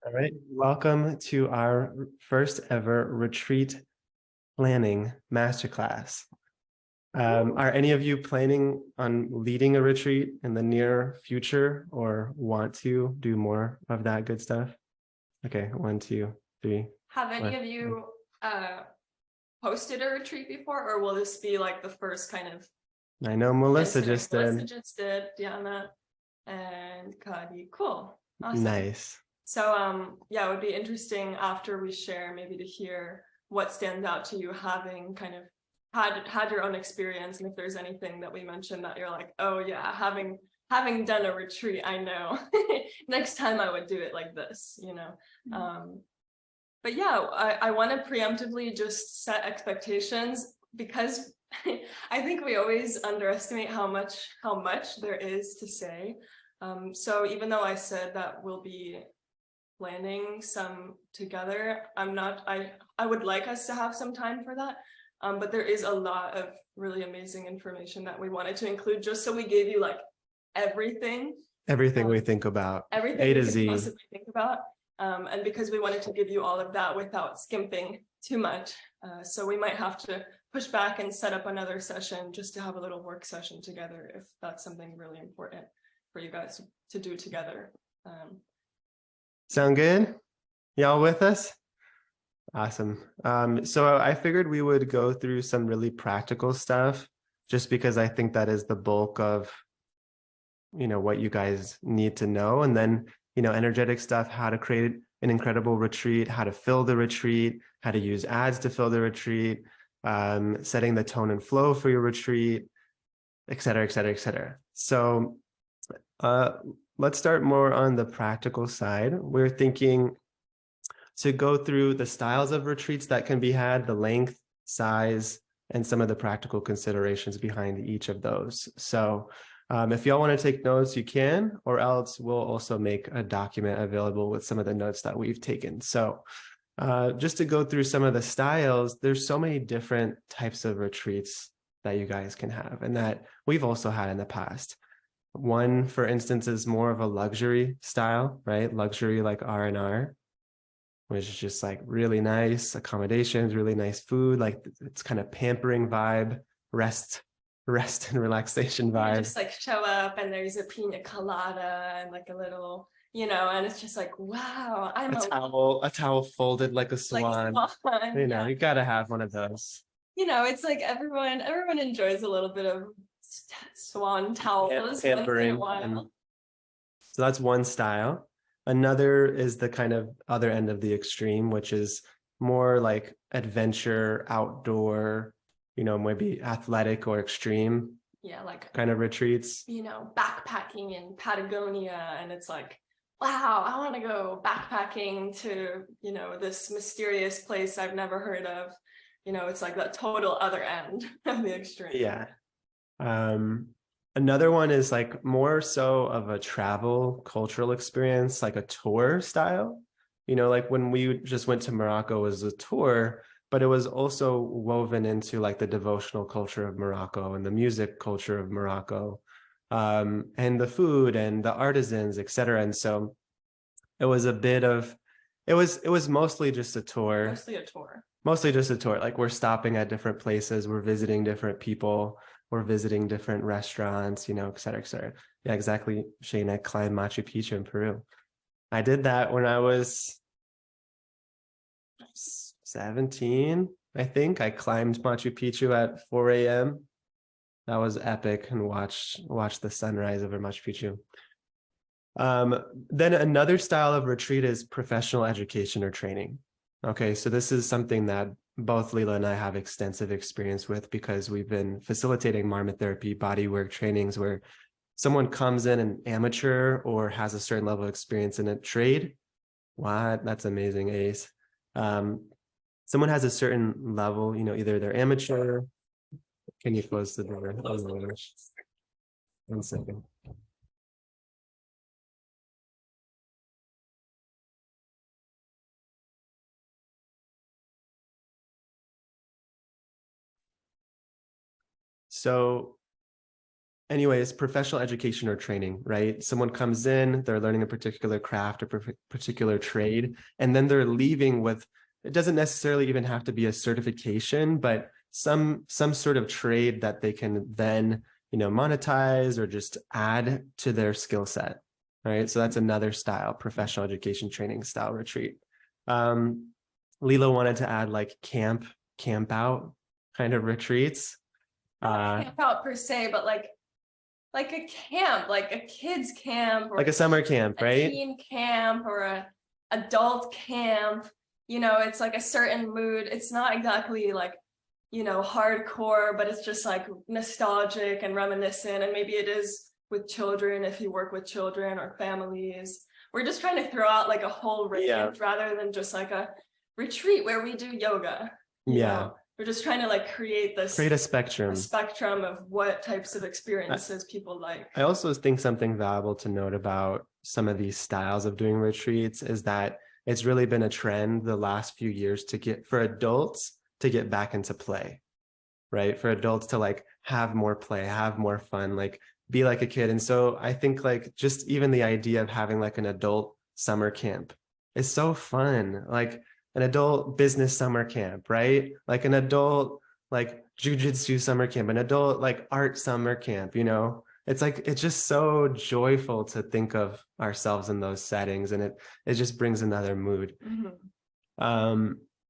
All right, welcome to our first ever retreat planning masterclass. Are any of you planning on leading a retreat in the near future or want to do more of that good stuff? Okay, 1, 2, 3. Have any of you hosted a retreat before, or will this be like the first kind of? I know Melissa just did. Melissa just did, Diana and Kadi. Cool. Awesome. Nice. So yeah, it would be interesting after we share maybe to hear what stands out to you, having kind of had your own experience, and if there's anything that we mentioned that you're like, oh yeah, having done a retreat, I know next time I would do it like this, you know. But yeah, I want to preemptively just set expectations, because I think we always underestimate how much there is to say. So even though I said that we'll be planning some together, I would like us to have some time for that. But there is a lot of really amazing information that we wanted to include, just so we gave you like everything we think about, everything A to we Z. could possibly think about. And because we wanted to give you all of that without skimping too much, so we might have to push back and set up another session just to have a little work session together, if that's something really important for you guys to do together. Sound good? Y'all with us? Awesome. So I figured we would go through some really practical stuff, just because I think that is the bulk of, what you guys need to know. And then, energetic stuff, how to create an incredible retreat, how to fill the retreat, how to use ads to fill the retreat, setting the tone and flow for your retreat, et cetera, et cetera, et cetera. So let's start more on the practical side. We're thinking to go through the styles of retreats that can be had, the length, size, and some of the practical considerations behind each of those. So if y'all want to take notes, you can, or else we'll also make a document available with some of the notes that we've taken. So just to go through some of the styles, there's so many different types of retreats that you guys can have, and that we've also had in the past. One, for instance, is more of a luxury style, right? Luxury like R&R, which is just like really nice accommodations, really nice food. Like it's kind of pampering vibe, rest and relaxation vibe. You just like show up and there's a pina colada and like a little, and it's just like, wow, I'm a towel folded like a swan. Like swan. You gotta have one of those. It's like everyone enjoys a little bit of swan towels pampering. So that's one style. Another is the kind of other end of the extreme, which is more like adventure, outdoor, maybe athletic or extreme. Yeah, like kind of retreats. Backpacking in Patagonia, and it's like, wow, I want to go backpacking to, this mysterious place I've never heard of. It's like that total other end of the extreme. Yeah. Another one is like more so of a travel cultural experience, like a tour style. Like when we just went to Morocco was a tour, but it was also woven into like the devotional culture of Morocco and the music culture of Morocco, and the food and the artisans, etc. And so it was a bit of, it was mostly just a tour. Mostly just a tour. Like we're stopping at different places, we're visiting different people, we're visiting different restaurants, et cetera, et cetera. Yeah, exactly. Shane, I climbed Machu Picchu in Peru. I did that when I was 17, I think. I climbed Machu Picchu at 4 a.m. That was epic, and watched the sunrise over Machu Picchu. Then another style of retreat is professional education or training. Okay, so this is something that both Lila and I have extensive experience with, because we've been facilitating marmot therapy bodywork trainings where someone comes in an amateur or has a certain level of experience in a trade. What? That's amazing, Ace. Someone has a certain level, either they're amateur. Can you close the door? Oh, my gosh. 1 second. So anyways, professional education or training, right? Someone comes in, they're learning a particular craft or particular trade, and then they're leaving with, it doesn't necessarily even have to be a certification, but some sort of trade that they can then, monetize or just add to their skill set, right? So that's another style, professional education training style retreat. Lila wanted to add like camp out kind of retreats. Not camp out per se, but like a camp, like a kids camp, or like a summer camp, right? teen camp, or a adult camp. It's like a certain mood. It's not exactly like, hardcore, but it's just like nostalgic and reminiscent. And maybe it is with children if you work with children or families. We're just trying to throw out like a whole range rather than just like a retreat where we do yoga. You know? We're just trying to like create a spectrum of what types of experiences people like. I also think something valuable to note about some of these styles of doing retreats is that it's really been a trend the last few years for adults to get back into play, right? For adults to like have more play, have more fun, like be like a kid. And so I think like just even the idea of having like an adult summer camp is so fun. Like an adult business summer camp, right? Like an adult like jujitsu summer camp, an adult like art summer camp, It's like, it's just so joyful to think of ourselves in those settings, and it just brings another mood.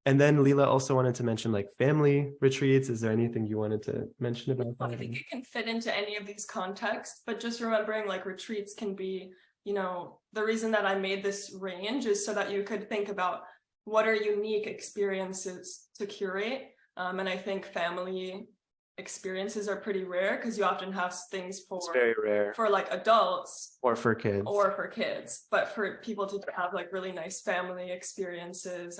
And then Lila also wanted to mention like family retreats. Is there anything you wanted to mention about that? I think it can fit into any of these contexts, but just remembering like retreats can be, the reason that I made this range is so that you could think about what are unique experiences to curate. And I think family experiences are pretty rare because you often have things it's very rare for like adults or for kids, but for people to have like really nice family experiences,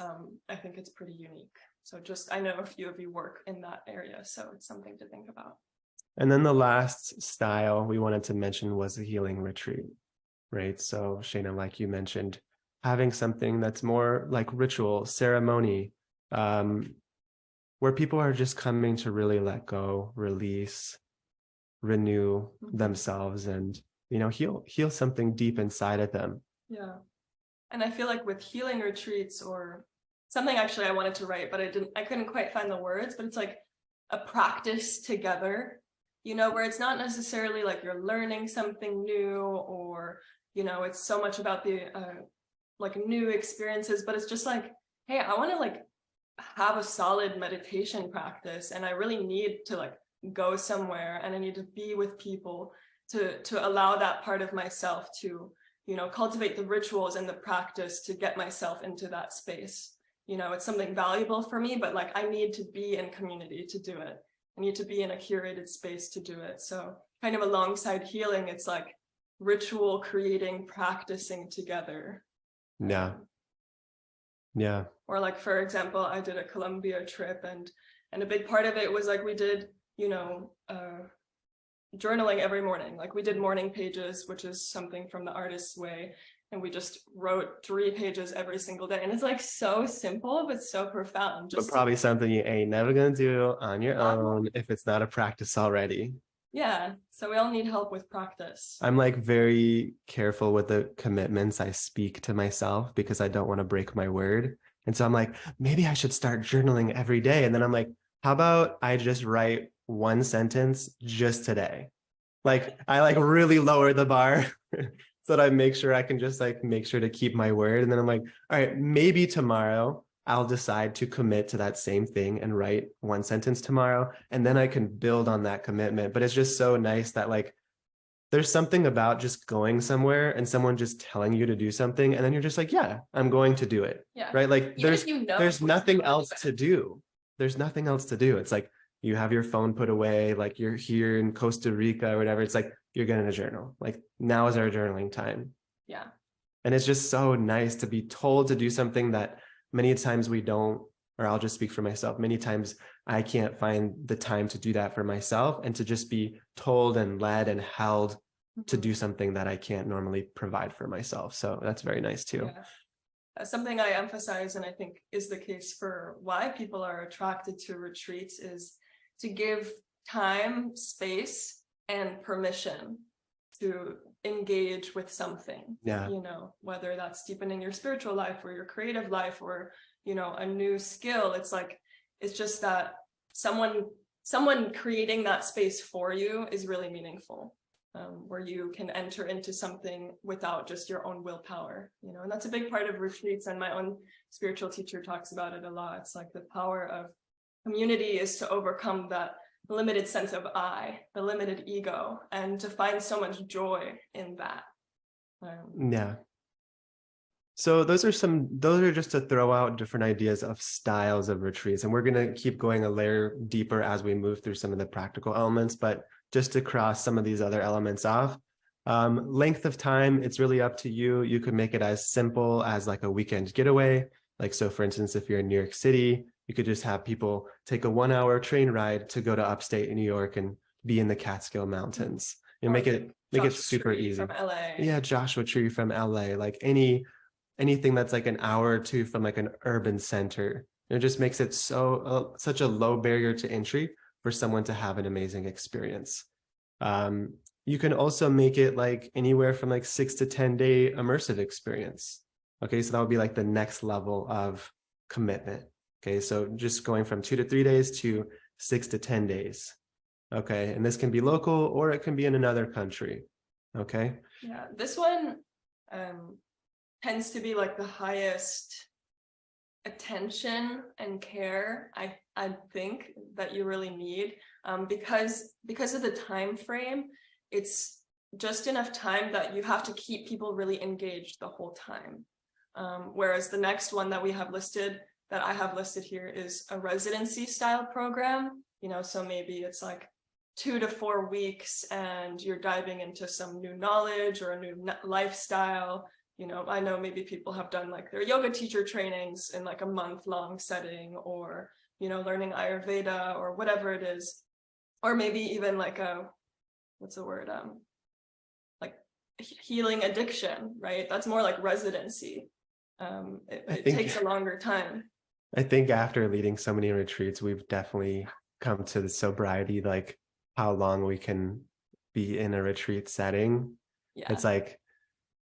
I think it's pretty unique. So I know a few of you work in that area, so it's something to think about. And then the last style we wanted to mention was a healing retreat, right? So Shayna, like you mentioned, having something that's more like ritual, ceremony, where people are just coming to really let go, release, renew themselves, and heal something deep inside of them. Yeah. And I feel like with healing retreats, or something actually I wanted to write, but I couldn't quite find the words, but it's like a practice together, where it's not necessarily like you're learning something new, or it's so much about the like new experiences, but it's just like, hey, I want to like have a solid meditation practice, and I really need to like go somewhere, and I need to be with people to allow that part of myself to cultivate the rituals and the practice to get myself into that space. It's something valuable for me, but like I need to be in community to do it. I need to be in a curated space to do it. So kind of alongside healing, it's like ritual creating, practicing together. Yeah. Or like, for example, I did a Colombia trip, and a big part of it was like we did, journaling every morning. Like we did morning pages, which is something from the artist's way. And we just wrote 3 pages every single day. And it's like so simple, but so profound. But probably something you ain't never gonna do on your own if it's not a practice already. Yeah, so we all need help with practice. I'm like very careful with the commitments I speak to myself because I don't want to break my word. And so I'm like, maybe I should start journaling every day. And then I'm like, how about I just write 1 sentence just today? Like I like really lower the bar so that I make sure I can just like make sure to keep my word. And then I'm like, all right, maybe tomorrow I'll decide to commit to that same thing and write 1 sentence tomorrow. And then I can build on that commitment. But it's just so nice that like, there's something about just going somewhere and someone just telling you to do something. And then you're just like, yeah, I'm going to do it. Yeah. Right. Like there's nothing else to to do. There's nothing else to do. It's like, you have your phone put away, like you're here in Costa Rica or whatever. It's like, you're going to journal. Like now is our journaling time. Yeah. And it's just so nice to be told to do something that many times we don't, or I'll just speak for myself. Many times I can't find the time to do that for myself, and to just be told and led and held to do something that I can't normally provide for myself. So that's very nice too. Yeah. Something I emphasize, and I think is the case for why people are attracted to retreats, is to give time, space and permission to engage with something. Yeah. You know, whether that's deepening your spiritual life or your creative life or, you know, a new skill. It's like, it's just that someone creating that space for you is really meaningful, where you can enter into something without just your own willpower, you know. And that's a big part of retreats, and my own spiritual teacher talks about it a lot. It's like the power of community is to overcome that limited sense of I, the limited ego, and to find so much joy in that. Yeah. So those are just to throw out different ideas of styles of retreats. And we're going to keep going a layer deeper as we move through some of the practical elements, but just to cross some of these other elements off. Length of time, it's really up to you. You could make it as simple as like a weekend getaway. Like, so for instance, if you're in New York City, you could just have people take a 1-hour train ride to go to upstate New York and be in the Catskill Mountains. And make it super easy. From LA. Yeah, Joshua Tree from LA, like anything that's like an hour or two from like an urban center. It just makes it such a low barrier to entry for someone to have an amazing experience. You can also make it like anywhere from like 6 to 10 day immersive experience. Okay, so that would be like the next level of commitment. Okay, so just going from 2 to 3 days to 6 to 10 days. Okay, and this can be local or it can be in another country. Okay. Yeah, this one tends to be like the highest attention and care I think that you really need, because of the time frame. It's just enough time that you have to keep people really engaged the whole time, whereas the next one that I have listed here is a residency style program, you know. So maybe it's like 2 to 4 weeks and you're diving into some new knowledge or a new lifestyle. You know, I know maybe people have done like their yoga teacher trainings in like a month-long setting, or, you know, learning Ayurveda or whatever it is, or maybe even like like healing addiction, right? That's more like residency. It takes a longer time. I think after leading so many retreats, we've definitely come to the sobriety, like how long we can be in a retreat setting. Yeah. It's like,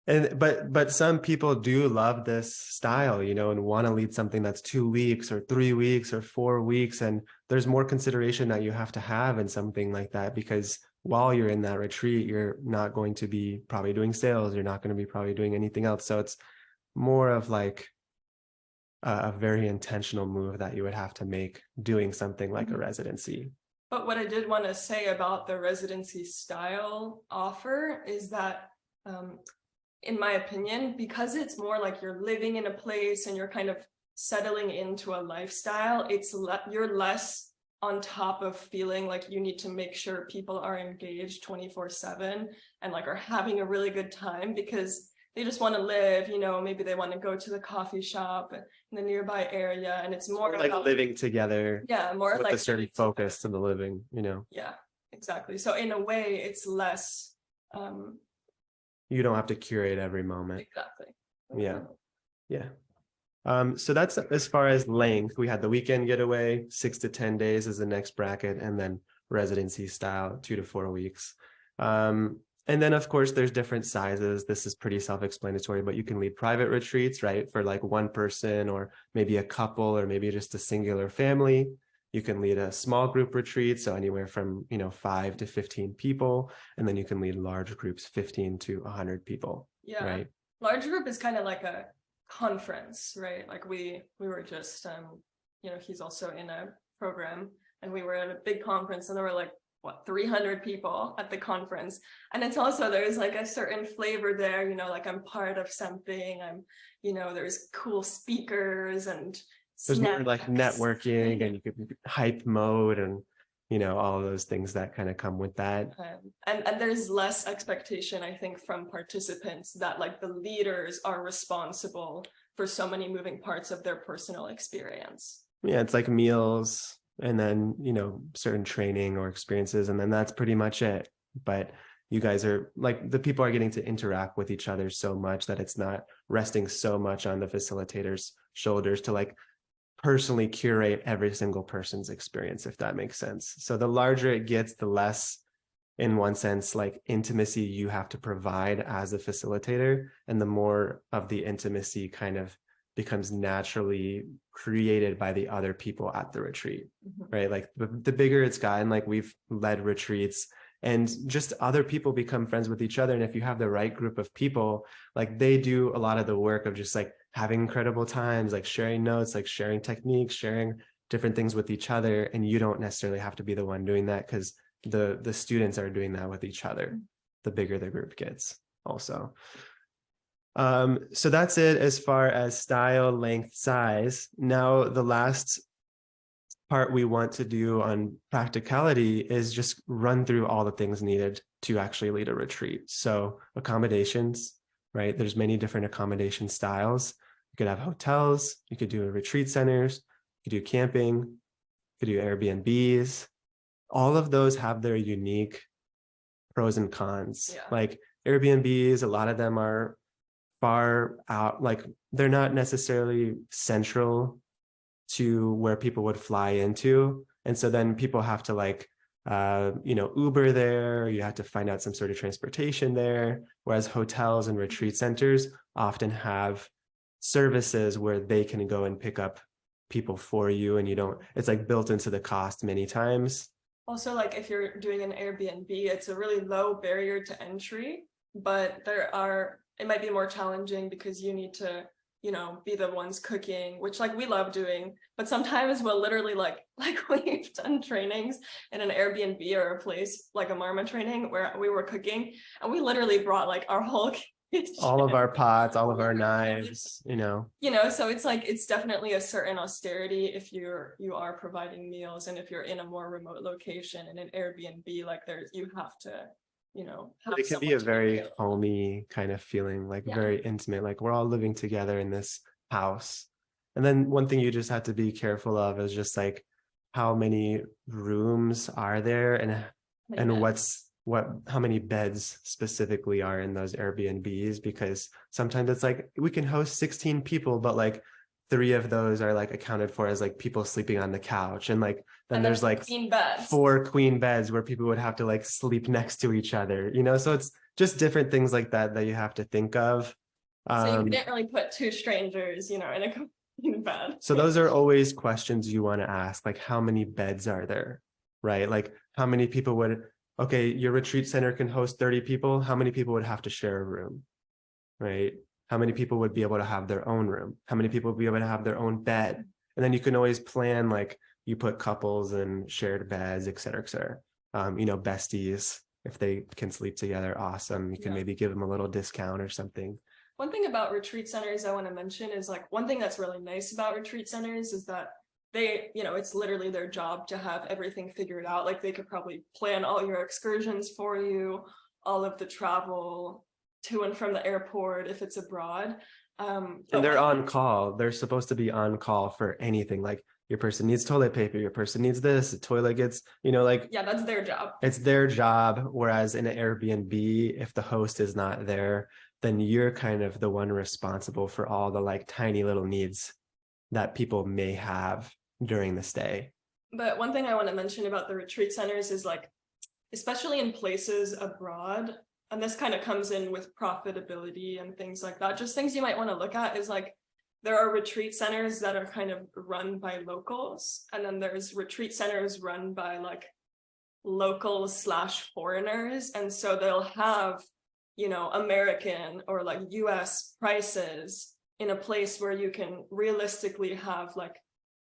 but some people do love this style, you know, and want to lead something that's 2 weeks or 3 weeks or 4 weeks. And there's more consideration that you have to have in something like that, because while you're in that retreat, you're not going to be probably doing sales. You're not going to be probably doing anything else. So it's more of like a very intentional move that you would have to make doing something like a residency. But what I did want to say about the residency style offer is that, in my opinion, because it's more like you're living in a place and you're kind of settling into a lifestyle, you're less on top of feeling like you need to make sure people are engaged 24/7 and like are having a really good time because they just want to live, you know. Maybe they want to go to the coffee shop in the nearby area, and it's more like about living together. Yeah, more with like a certain focus to the living, you know. Yeah, exactly. So in a way, it's less. You don't have to curate every moment. Exactly. Yeah. So that's as far as length. We had the weekend getaway, 6 to 10 days is the next bracket, and then residency style, 2 to 4 weeks. And then of course there's different sizes. This is pretty self-explanatory, but you can lead private retreats, right? For like one person or maybe a couple or maybe just a singular family. You can lead a small group retreat, so anywhere from, you know, 5 to 15 people, and then you can lead large groups, 15 to 100 people. Yeah, right. Large group is kind of like a conference, right? Like we were just, you know, he's also in a program, and we were at a big conference, and there were like 300 people at the conference, and it's also, there's like a certain flavor there, you know, like I'm part of something. You know, there's cool speakers and there's more like networking, and you could hype mode and, you know, all of those things that kind of come with that. And there's less expectation, I think, from participants that like the leaders are responsible for so many moving parts of their personal experience. Yeah, it's like meals and then, you know, certain training or experiences, and then that's pretty much it. But you guys are like, the people are getting to interact with each other so much that it's not resting so much on the facilitator's shoulders to like personally curate every single person's experience, if that makes sense. So the larger it gets, the less in one sense, like intimacy you have to provide as a facilitator, and the more of the intimacy kind of becomes naturally created by the other people at the retreat, right? Like the bigger it's gotten, like we've led retreats and just other people become friends with each other. And if you have the right group of people, like they do a lot of the work of just like having incredible times, like sharing notes, like sharing techniques, sharing different things with each other. And you don't necessarily have to be the one doing that, because the students are doing that with each other, the bigger the group gets also. So that's it as far as style, length, size. Now, the last part we want to do on practicality is just run through all the things needed to actually lead a retreat. So accommodations, right? There's many different accommodation styles. You could have hotels, you could do retreat centers, you could do camping, you could do Airbnbs. All of those have their unique pros and cons. Yeah. Like Airbnbs, a lot of them are far out, like they're not necessarily central to where people would fly into. And so then people have to like, Uber there, you have to find out some sort of transportation there. Whereas hotels and retreat centers often have services where they can go and pick up people for you, and you don't, it's like built into the cost many times. Also, like if you're doing an Airbnb, it's a really low barrier to entry, but it might be more challenging because you need to, be the ones cooking, which like we love doing, but sometimes we'll literally like we've done trainings in an Airbnb or a place like a Marma training where we were cooking and we literally brought like our whole kitchen. All of our pots, all of our knives, So it's like, it's definitely a certain austerity if you are providing meals, and if you're in a more remote location in an Airbnb, like you have to, have it can be a very homey kind of feeling, like very intimate, like we're all living together in this house. And then one thing you just have to be careful of is just like how many rooms are there, and how many beds specifically are in those Airbnbs, because sometimes it's like we can host 16 people, but like 3 of those are like accounted for as like people sleeping on the couch, and like then there's like 4 queen beds where people would have to like sleep next to each other, so it's just different things like that you have to think of. So you didn't really put 2 strangers, in a queen bed. So those are always questions you want to ask, like how many beds are there, right? Like how many people okay, your retreat center can host 30 people. How many people would have to share a room, right? How many people would be able to have their own room? How many people would be able to have their own bed? And then you can always plan, like you put couples and shared beds, et cetera, et cetera. Besties, if they can sleep together, awesome. You can maybe give them a little discount or something. One thing about retreat centers I want to mention is like, one thing that's really nice about retreat centers is that they, it's literally their job to have everything figured out. Like they could probably plan all your excursions for you, all of the travel to and from the airport if it's abroad. And they're on call. They're supposed to be on call for anything. Like your person needs toilet paper, your person needs this, the toilet gets, that's their job. It's their job. Whereas in an Airbnb, if the host is not there, then you're kind of the one responsible for all the like tiny little needs that people may have during the stay. But one thing I want to mention about the retreat centers is like, especially in places abroad, and this kind of comes in with profitability and things like that, just things you might want to look at is like, there are retreat centers that are kind of run by locals, and then there's retreat centers run by like locals/foreigners. And so they'll have, American or like US prices in a place where you can realistically have like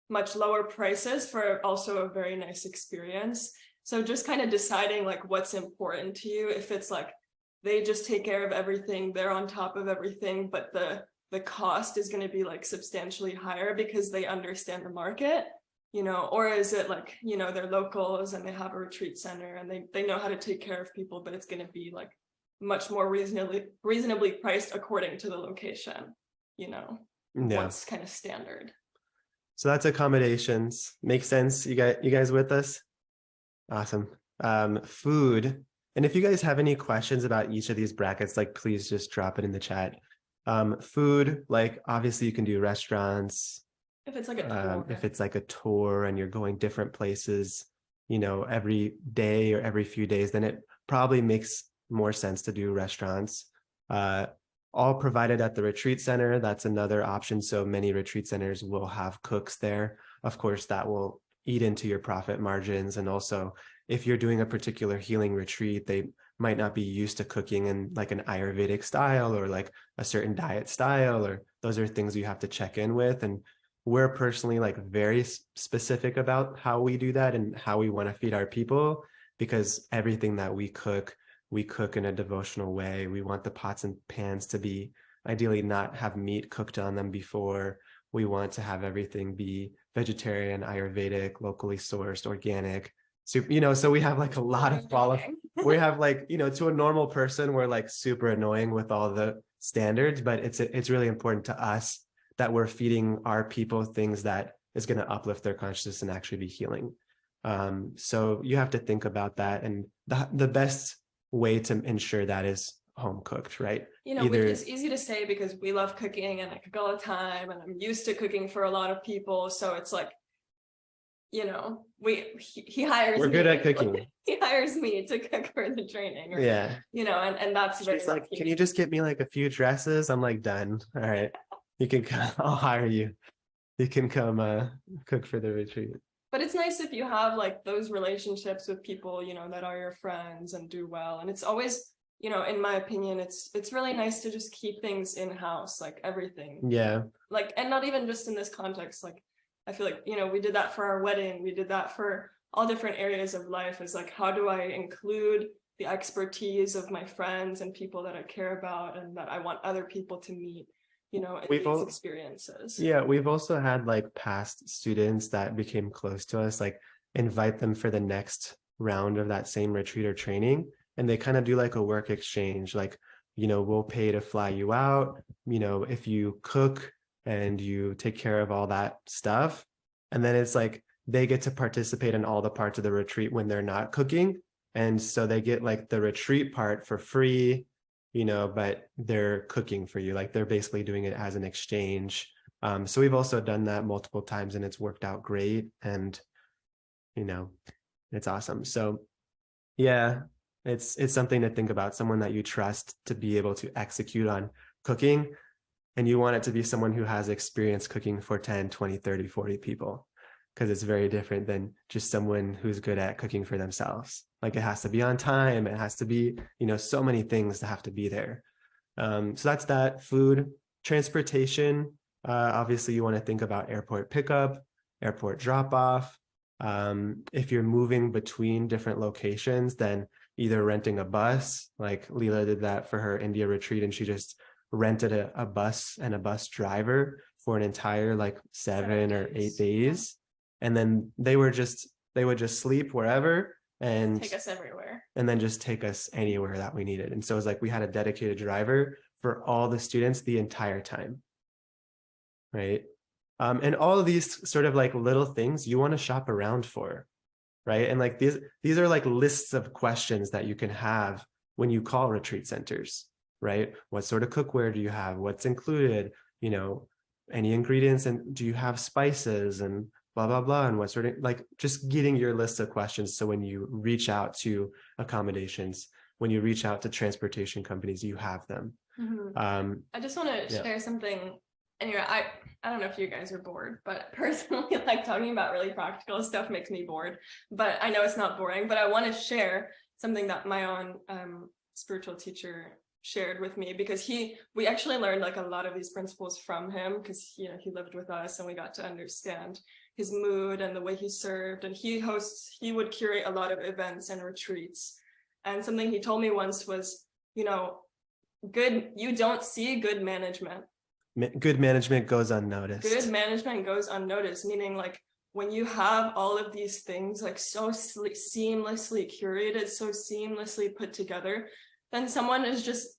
much lower prices for also a very nice experience. So just kind of deciding like what's important to you. If it's like they just take care of everything, they're on top of everything, but the cost is going to be like substantially higher because they understand the market, or is it like, they're locals and they have a retreat center and they know how to take care of people, but it's going to be like much more reasonably priced according to the location, what's kind of standard. So that's accommodations. Makes sense. You guys with us? Awesome. Food. And if you guys have any questions about each of these brackets, like please just drop it in the chat. Food, like obviously you can do restaurants. If it's like a tour. If it's like a tour and you're going different places, every day or every few days, then it probably makes more sense to do restaurants. All provided at the retreat center. That's another option. So many retreat centers will have cooks there. Of course, that will eat into your profit margins. And also, if you're doing a particular healing retreat, they might not be used to cooking in like an Ayurvedic style or like a certain diet style, or those are things you have to check in with. And we're personally like very specific about how we do that and how we want to feed our people, because everything that we cook in a devotional way. We want the pots and pans to be ideally not have meat cooked on them before. We want to have everything be vegetarian, Ayurvedic, locally sourced, organic. So, so we have like a lot of we have like, to a normal person, we're like super annoying with all the standards, but it's really important to us that we're feeding our people things that is going to uplift their consciousness and actually be healing. So you have to think about that. And the best way to ensure that is home cooked, right? It's easy to say because we love cooking and I cook all the time and I'm used to cooking for a lot of people. So it's like, he hires We're me. good at cooking. He hires me to cook for the training. Or, yeah. And that's She's like, can you just get me like a few dresses? I'm like, done. All right. You can come, I'll hire you. You can come cook for the retreat. But it's nice if you have like those relationships with people, that are your friends and do well. And it's always, in my opinion, it's really nice to just keep things in-house, like everything. Yeah. Like, and not even just in this context, like, I feel like, we did that for our wedding. We did that for all different areas of life. Is like, how do I include the expertise of my friends and people that I care about and that I want other people to meet, in these experiences. Yeah, we've also had like past students that became close to us, like invite them for the next round of that same retreat or training. And they kind of do like a work exchange, like, we'll pay to fly you out, if you cook and you take care of all that stuff. And then it's like they get to participate in all the parts of the retreat when they're not cooking. And so they get like the retreat part for free, but they're cooking for you. Like they're basically doing it as an exchange. So we've also done that multiple times and it's worked out great. And, it's awesome. So yeah, it's something to think about, someone that you trust to be able to execute on cooking. And you want it to be someone who has experience cooking for 10, 20, 30, 40 people, because it's very different than just someone who's good at cooking for themselves. Like it has to be on time. It has to be, so many things that have to be there. So that's that. Food, transportation. Obviously you want to think about airport pickup, airport drop off. If you're moving between different locations, then either renting a bus, like Lila did that for her India retreat, and she just rented a bus and a bus driver for an entire like 7 or 8 days. And then they would just sleep wherever and take us everywhere, and then just take us anywhere that we needed. And so it was like we had a dedicated driver for all the students the entire time, right? And all of these sort of like little things you want to shop around for, right? And like these are like lists of questions that you can have when you call retreat centers, right? What sort of cookware do you have? What's included? Any ingredients, and do you have spices and blah, blah, blah. And what sort of like just getting your list of questions. So when you reach out to accommodations, when you reach out to transportation companies, you have them. Mm-hmm. I just want to share something. Anyway, I don't know if you guys are bored, but personally, like talking about really practical stuff makes me bored. But I know it's not boring, but I want to share something that my own spiritual teacher shared with me, because we actually learned like a lot of these principles from him, because he lived with us and we got to understand his mood and the way he served. And he would curate a lot of events and retreats. And something he told me once was, you don't see good management. Good management goes unnoticed. Good management goes unnoticed, meaning like when you have all of these things like so seamlessly curated, so seamlessly put together, then someone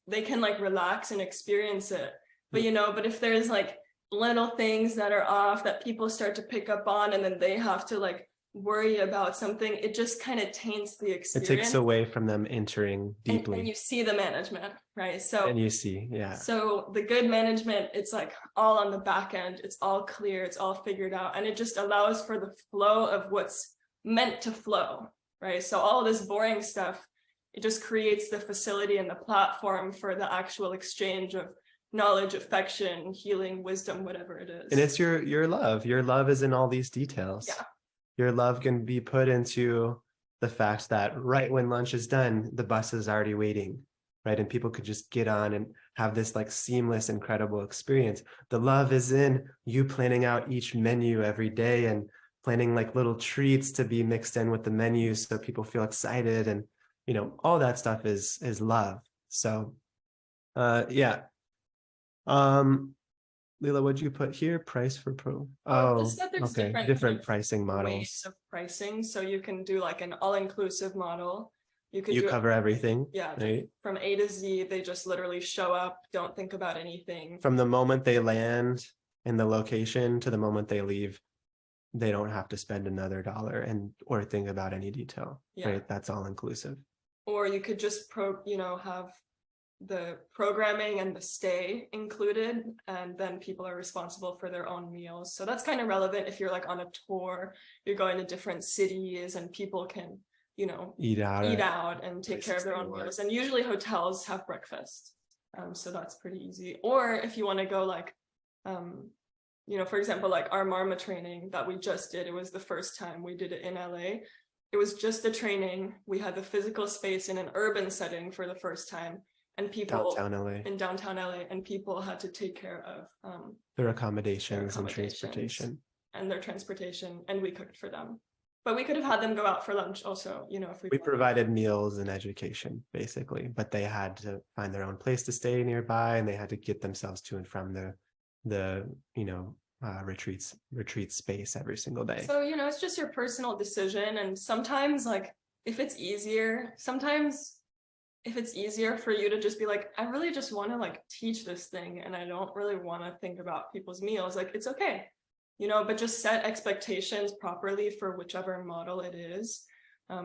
they can like relax and experience it. But but if there's like little things that are off that people start to pick up on, and then they have to like worry about something, it just kind of taints the experience. It takes away from them entering deeply. And you see the management, right? And you see, yeah. So the good management, it's like all on the back end. It's all clear. It's all figured out. And it just allows for the flow of what's meant to flow, right? So all of this boring stuff, it just creates the facility and the platform for the actual exchange of knowledge, affection, healing, wisdom, whatever it is. And it's your love. Your love is in all these details. Yeah. Your love can be put into the fact that right when lunch is done, the bus is already waiting, right? And people could just get on and have this like seamless, incredible experience. The love is in you planning out each menu every day and planning like little treats to be mixed in with the menus so people feel excited, and you know, all that stuff is love. So yeah. Lila, what'd you put here? Price for pro. Oh, just that there's okay. different Different pricing ways models. of pricing. So you can do like an all-inclusive model. You could You do cover everything. yeah, right? from A to Z. They just literally show up, don't think about anything. From the moment they land in the location to the moment they leave, they don't have to spend another dollar and or think about any detail. Yeah. Right? That's all inclusive. Or you could just have the programming and the stay included, and then people are responsible for their own meals. So that's kind of relevant if you're like on a tour, you're going to different cities, and people can Eat out and take care places of their they own want. meals. And usually hotels have breakfast, so that's pretty easy. Or if you want to go like for example, like our Marma training that we just did, it was the first time we did it in LA. It was just the training. We had the physical space in an urban setting for the first time, and people in downtown LA, and people had to take care of their accommodations and transportation. And their transportation, and we cooked for them. But we could have had them go out for lunch also, if we provided meals and education basically, but they had to find their own place to stay nearby, and they had to get themselves to and from the retreat space every single day. So it's just your personal decision, and sometimes like if it's easier for you to just be like, I really just want to like teach this thing and I don't really want to think about people's meals, like it's okay, but just set expectations properly for whichever model it is,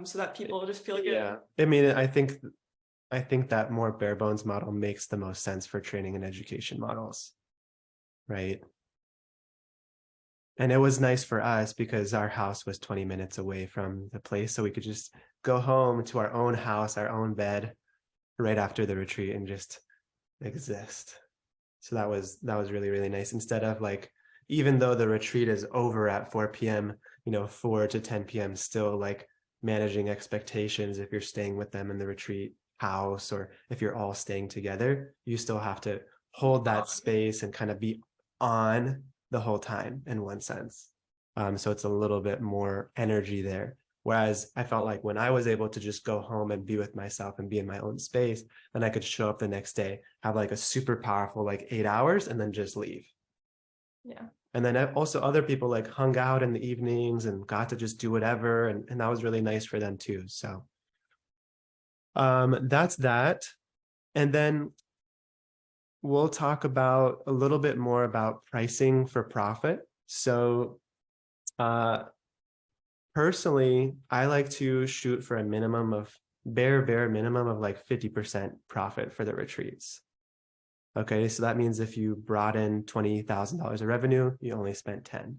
so that people will just feel good. Yeah, I mean, I think that more bare bones model makes the most sense for training and education models, right? And it was nice for us because our house was 20 minutes away from the place, so we could just go home to our own house, our own bed right after the retreat and just exist. So that was really, really nice. Instead of like, even though the retreat is over at 4 p.m., 4 to 10 p.m., still like managing expectations. If you're staying with them in the retreat house, or if you're all staying together, you still have to hold that space and kind of be on the whole time in one sense. So it's a little bit more energy there. Whereas I felt like when I was able to just go home and be with myself and be in my own space, then I could show up the next day, have like a super powerful like 8 hours, and then just leave. Yeah. And then also other people like hung out in the evenings and got to just do whatever. And that was really nice for them too. So that's that. And then we'll talk about a little bit more about pricing for profit. So personally, I like to shoot for a minimum of bare minimum of like 50% profit for the retreats. Okay, so that means if you brought in $20,000 of revenue, you only spent 10,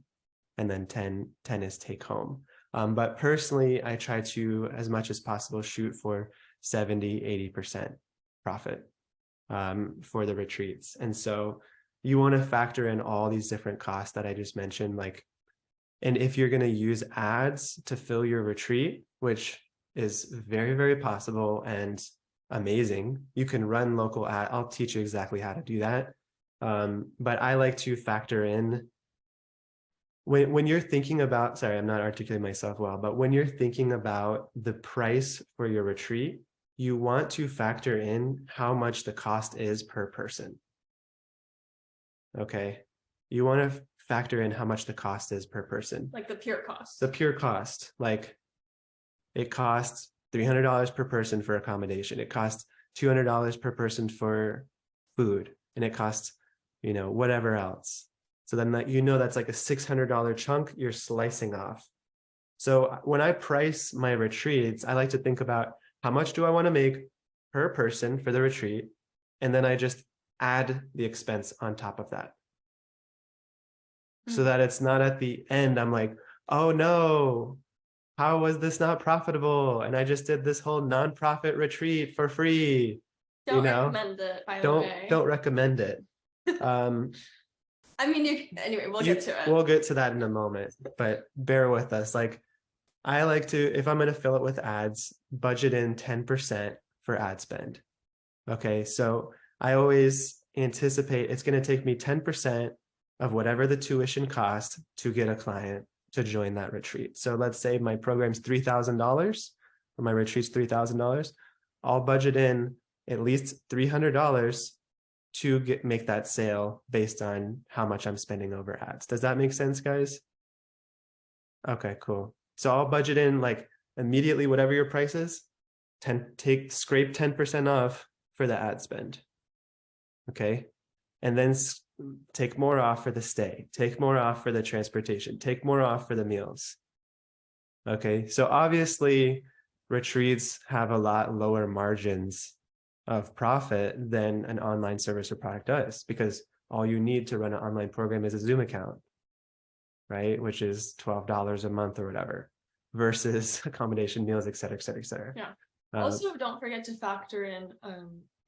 and then 10 is take home. But personally, I try to, as much as possible, shoot for 70-80% profit for the retreats. And so you want to factor in all these different costs that I just mentioned, like, and if you're going to use ads to fill your retreat, which is very, very possible and amazing, you can run local ad. I'll teach you exactly how to do that. But I like to factor in when you're thinking about, sorry, I'm not articulating myself well, but when you're thinking about the price for your retreat, you want to factor in how much the cost is per person. Okay. You want to factor in how much the cost is per person. Like the pure cost. The pure cost, like it costs $300 per person for accommodation. It costs $200 per person for food, and it costs, whatever else. So then that's like a $600 chunk you're slicing off. So when I price my retreats, I like to think about how much do I want to make per person for the retreat, and then I just add the expense on top of that. So that it's not at the end, I'm like, oh no, how was this not profitable? And I just did this whole nonprofit retreat for free. Don't recommend it, by the way. Don't recommend it. I mean, anyway, we'll get to it. We'll get to that in a moment, but bear with us. Like, I like to, if I'm going to fill it with ads, budget in 10% for ad spend. Okay, so I always anticipate it's going to take me 10% of whatever the tuition cost to get a client to join that retreat. So let's say my program's $3,000 or my retreat's $3,000. I'll budget in at least $300 to make that sale based on how much I'm spending over ads. Does that make sense, guys? Okay, cool. So I'll budget in like immediately whatever your price is, scrape 10% off for the ad spend. Okay. And then take more off for the stay, take more off for the transportation, take more off for the meals. Okay. So obviously retreats have a lot lower margins of profit than an online service or product does, because all you need to run an online program is a Zoom account, right? Which is $12 a month or whatever, versus accommodation, meals, et cetera, et cetera, et cetera. Yeah. Also, don't forget to factor in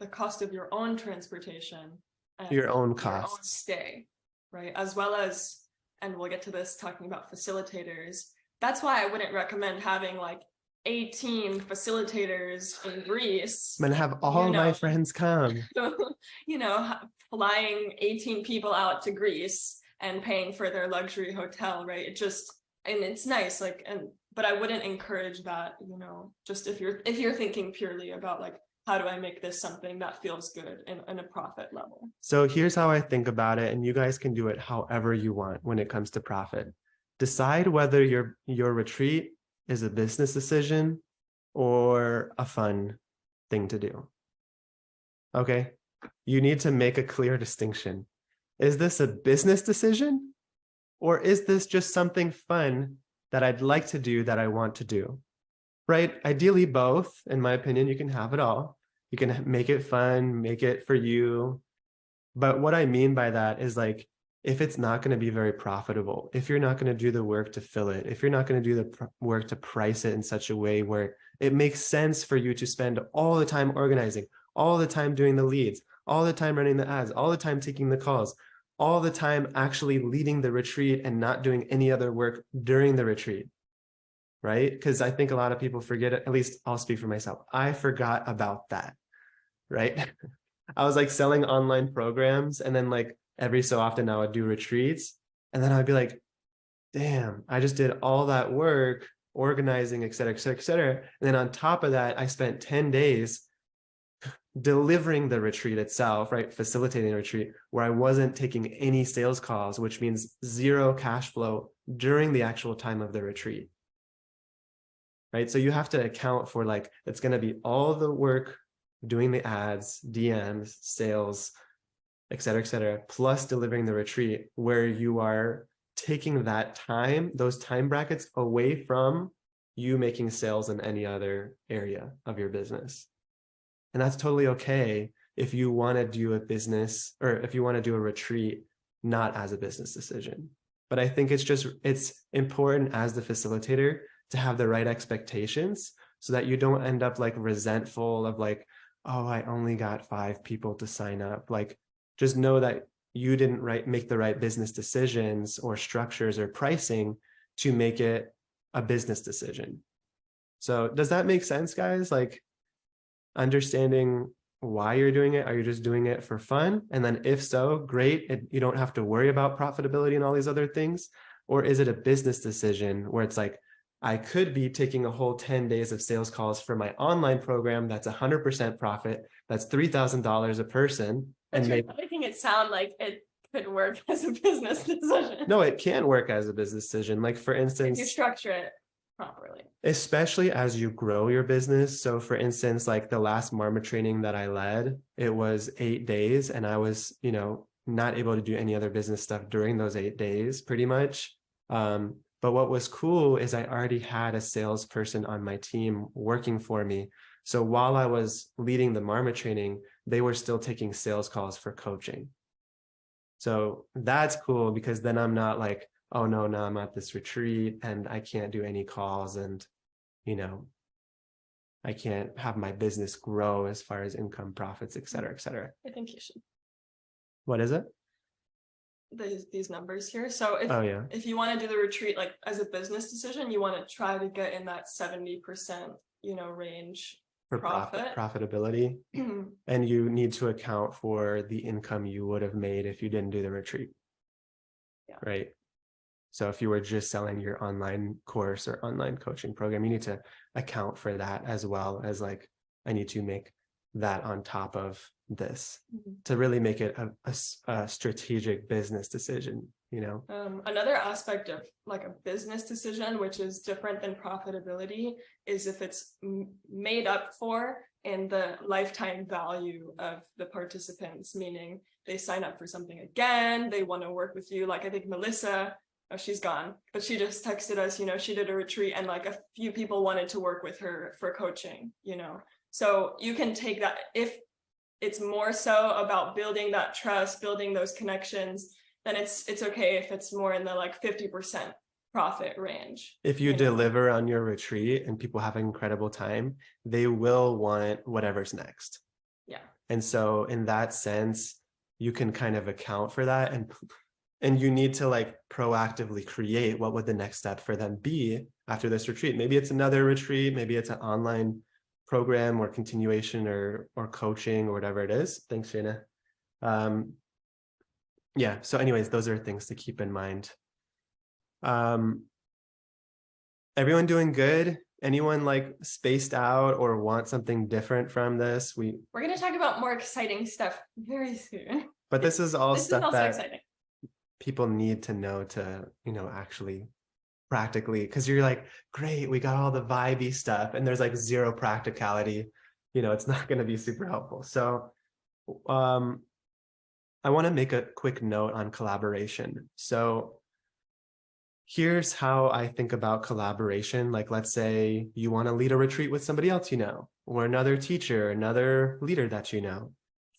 the cost of your own transportation, and your own costs, your own stay, right? As well as, and we'll get to this talking about facilitators. That's why I wouldn't recommend having like 18 facilitators in Greece. I'm gonna have all my friends come. Flying 18 people out to Greece and paying for their luxury hotel, right? And it's nice, but I wouldn't encourage that, just if you're thinking purely about like, how do I make this something that feels good in a profit level? So here's how I think about it, and you guys can do it however you want when it comes to profit. Decide whether your retreat is a business decision or a fun thing to do. Okay? You need to make a clear distinction. Is this a business decision, or is this just something fun that I'd like to do, that I want to do? Right? Ideally both, in my opinion. You can have it all. You can make it fun, make it for you. But what I mean by that is, like, if it's not going to be very profitable, if you're not going to do the work to fill it, if you're not going to do the work to price it in such a way where it makes sense for you to spend all the time organizing, all the time doing the leads, all the time running the ads, all the time taking the calls, all the time actually leading the retreat and not doing any other work during the retreat, right? Because I think a lot of people forget it. At least I'll speak for myself. I forgot about that, right? I was like selling online programs, and then like every so often I would do retreats, and then I'd be like, damn, I just did all that work organizing, et cetera, et cetera, et cetera. And then on top of that, I spent 10 days delivering the retreat itself, right? Facilitating the retreat, where I wasn't taking any sales calls, which means zero cash flow during the actual time of the retreat, right? So you have to account for, like, it's going to be all the work doing the ads, DMs, sales, et cetera, plus delivering the retreat, where you are taking that time, those time brackets, away from you making sales in any other area of your business. And that's totally okay if you want to do a business, or if you want to do a retreat not as a business decision. But I think it's important as the facilitator to have the right expectations, so that you don't end up like resentful of like, oh, I only got 5 people to sign up. Like, just know that you didn't make the right business decisions or structures or pricing to make it a business decision. So does that make sense, guys? Like, understanding why you're doing it. Are you just doing it for fun? And then if so, great. You don't have to worry about profitability and all these other things. Or is it a business decision where it's like, I could be taking a whole 10 days of sales calls for my online program that's 100% profit, that's $3,000 a person. But you're making it sound like it could work as a business decision. No, it can work as a business decision. Like, for instance, if you structure it properly, especially as you grow your business. So for instance, like the last Marma training that I led, it was 8 days, and I was, not able to do any other business stuff during those 8 days, pretty much. But what was cool is I already had a salesperson on my team working for me. So while I was leading the Marma training, they were still taking sales calls for coaching. So that's cool, because then I'm not like, oh no, now I'm at this retreat and I can't do any calls, and I can't have my business grow as far as income, profits, et cetera, et cetera. I think you should. What is it? These numbers here. So Oh yeah. if you want to do the retreat like as a business decision, you want to try to get in that 70%, range For profitability. And you need to account for the income you would have made if you didn't do the retreat. Yeah. Right. So if you were just selling your online course or online coaching program, you need to account for that, as well as like, I need to make that on top of this to really make it a strategic business decision, Another aspect of like a business decision, which is different than profitability, is if it's made up for in the lifetime value of the participants, meaning they sign up for something again, they want to work with you. Like I think Melissa, oh, she's gone, but she just texted us, she did a retreat and like a few people wanted to work with her for coaching, So you can take that if it's more so about building that trust, building those connections, then it's okay if it's more in the like 50% profit range. If you deliver on your retreat and people have an incredible time, they will want whatever's next. Yeah. And so in that sense, you can kind of account for that, and you need to like proactively create what would the next step for them be after this retreat. Maybe it's another retreat, maybe it's an online program or continuation or coaching or whatever it is. Thanks, Shana. Yeah, so anyways, those are things to keep in mind. Everyone doing good? Anyone like spaced out or want something different from this? We're going to talk about more exciting stuff very soon. But this is all this stuff is also that exciting. People need to know to, actually practically, because you're like, great, we got all the vibey stuff and there's like zero practicality, it's not going to be super helpful. So I want to make a quick note on collaboration. So here's how I think about collaboration. Like, let's say you want to lead a retreat with somebody else, or another teacher, another leader that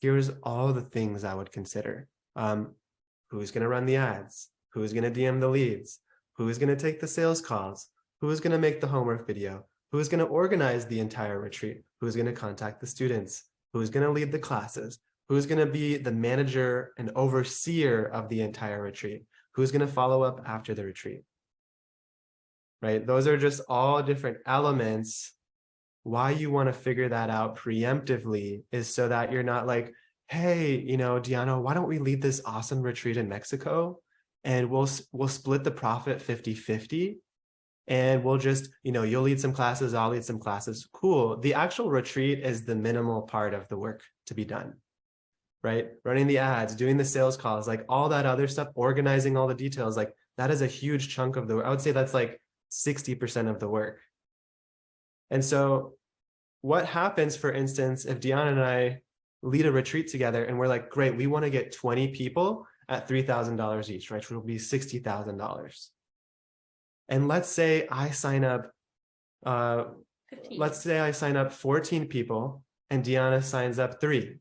Here's all the things I would consider. Who's going to run the ads? Who's going to DM the leads? Who's going to take the sales calls? Who's going to make the homework video? Who's going to organize the entire retreat? Who's going to contact the students? Who's going to lead the classes? Who's going to be the manager and overseer of the entire retreat? Who's going to follow up after the retreat? Right? Those are just all different elements. Why you want to figure that out preemptively is so that you're not like, hey, Diana, why don't we lead this awesome retreat in Mexico? And we'll split the profit 50-50. And we'll just, you'll lead some classes, I'll lead some classes. Cool. The actual retreat is the minimal part of the work to be done, right? Running the ads, doing the sales calls, like all that other stuff, organizing all the details, like that is a huge chunk of the work. I would say that's like 60% of the work. And so what happens, for instance, if Diana and I lead a retreat together and we're like, great, we want to get 20 people at $3,000 each, right? Which will be $60,000. And let's say I sign up, 14 people and Diana signs up 3.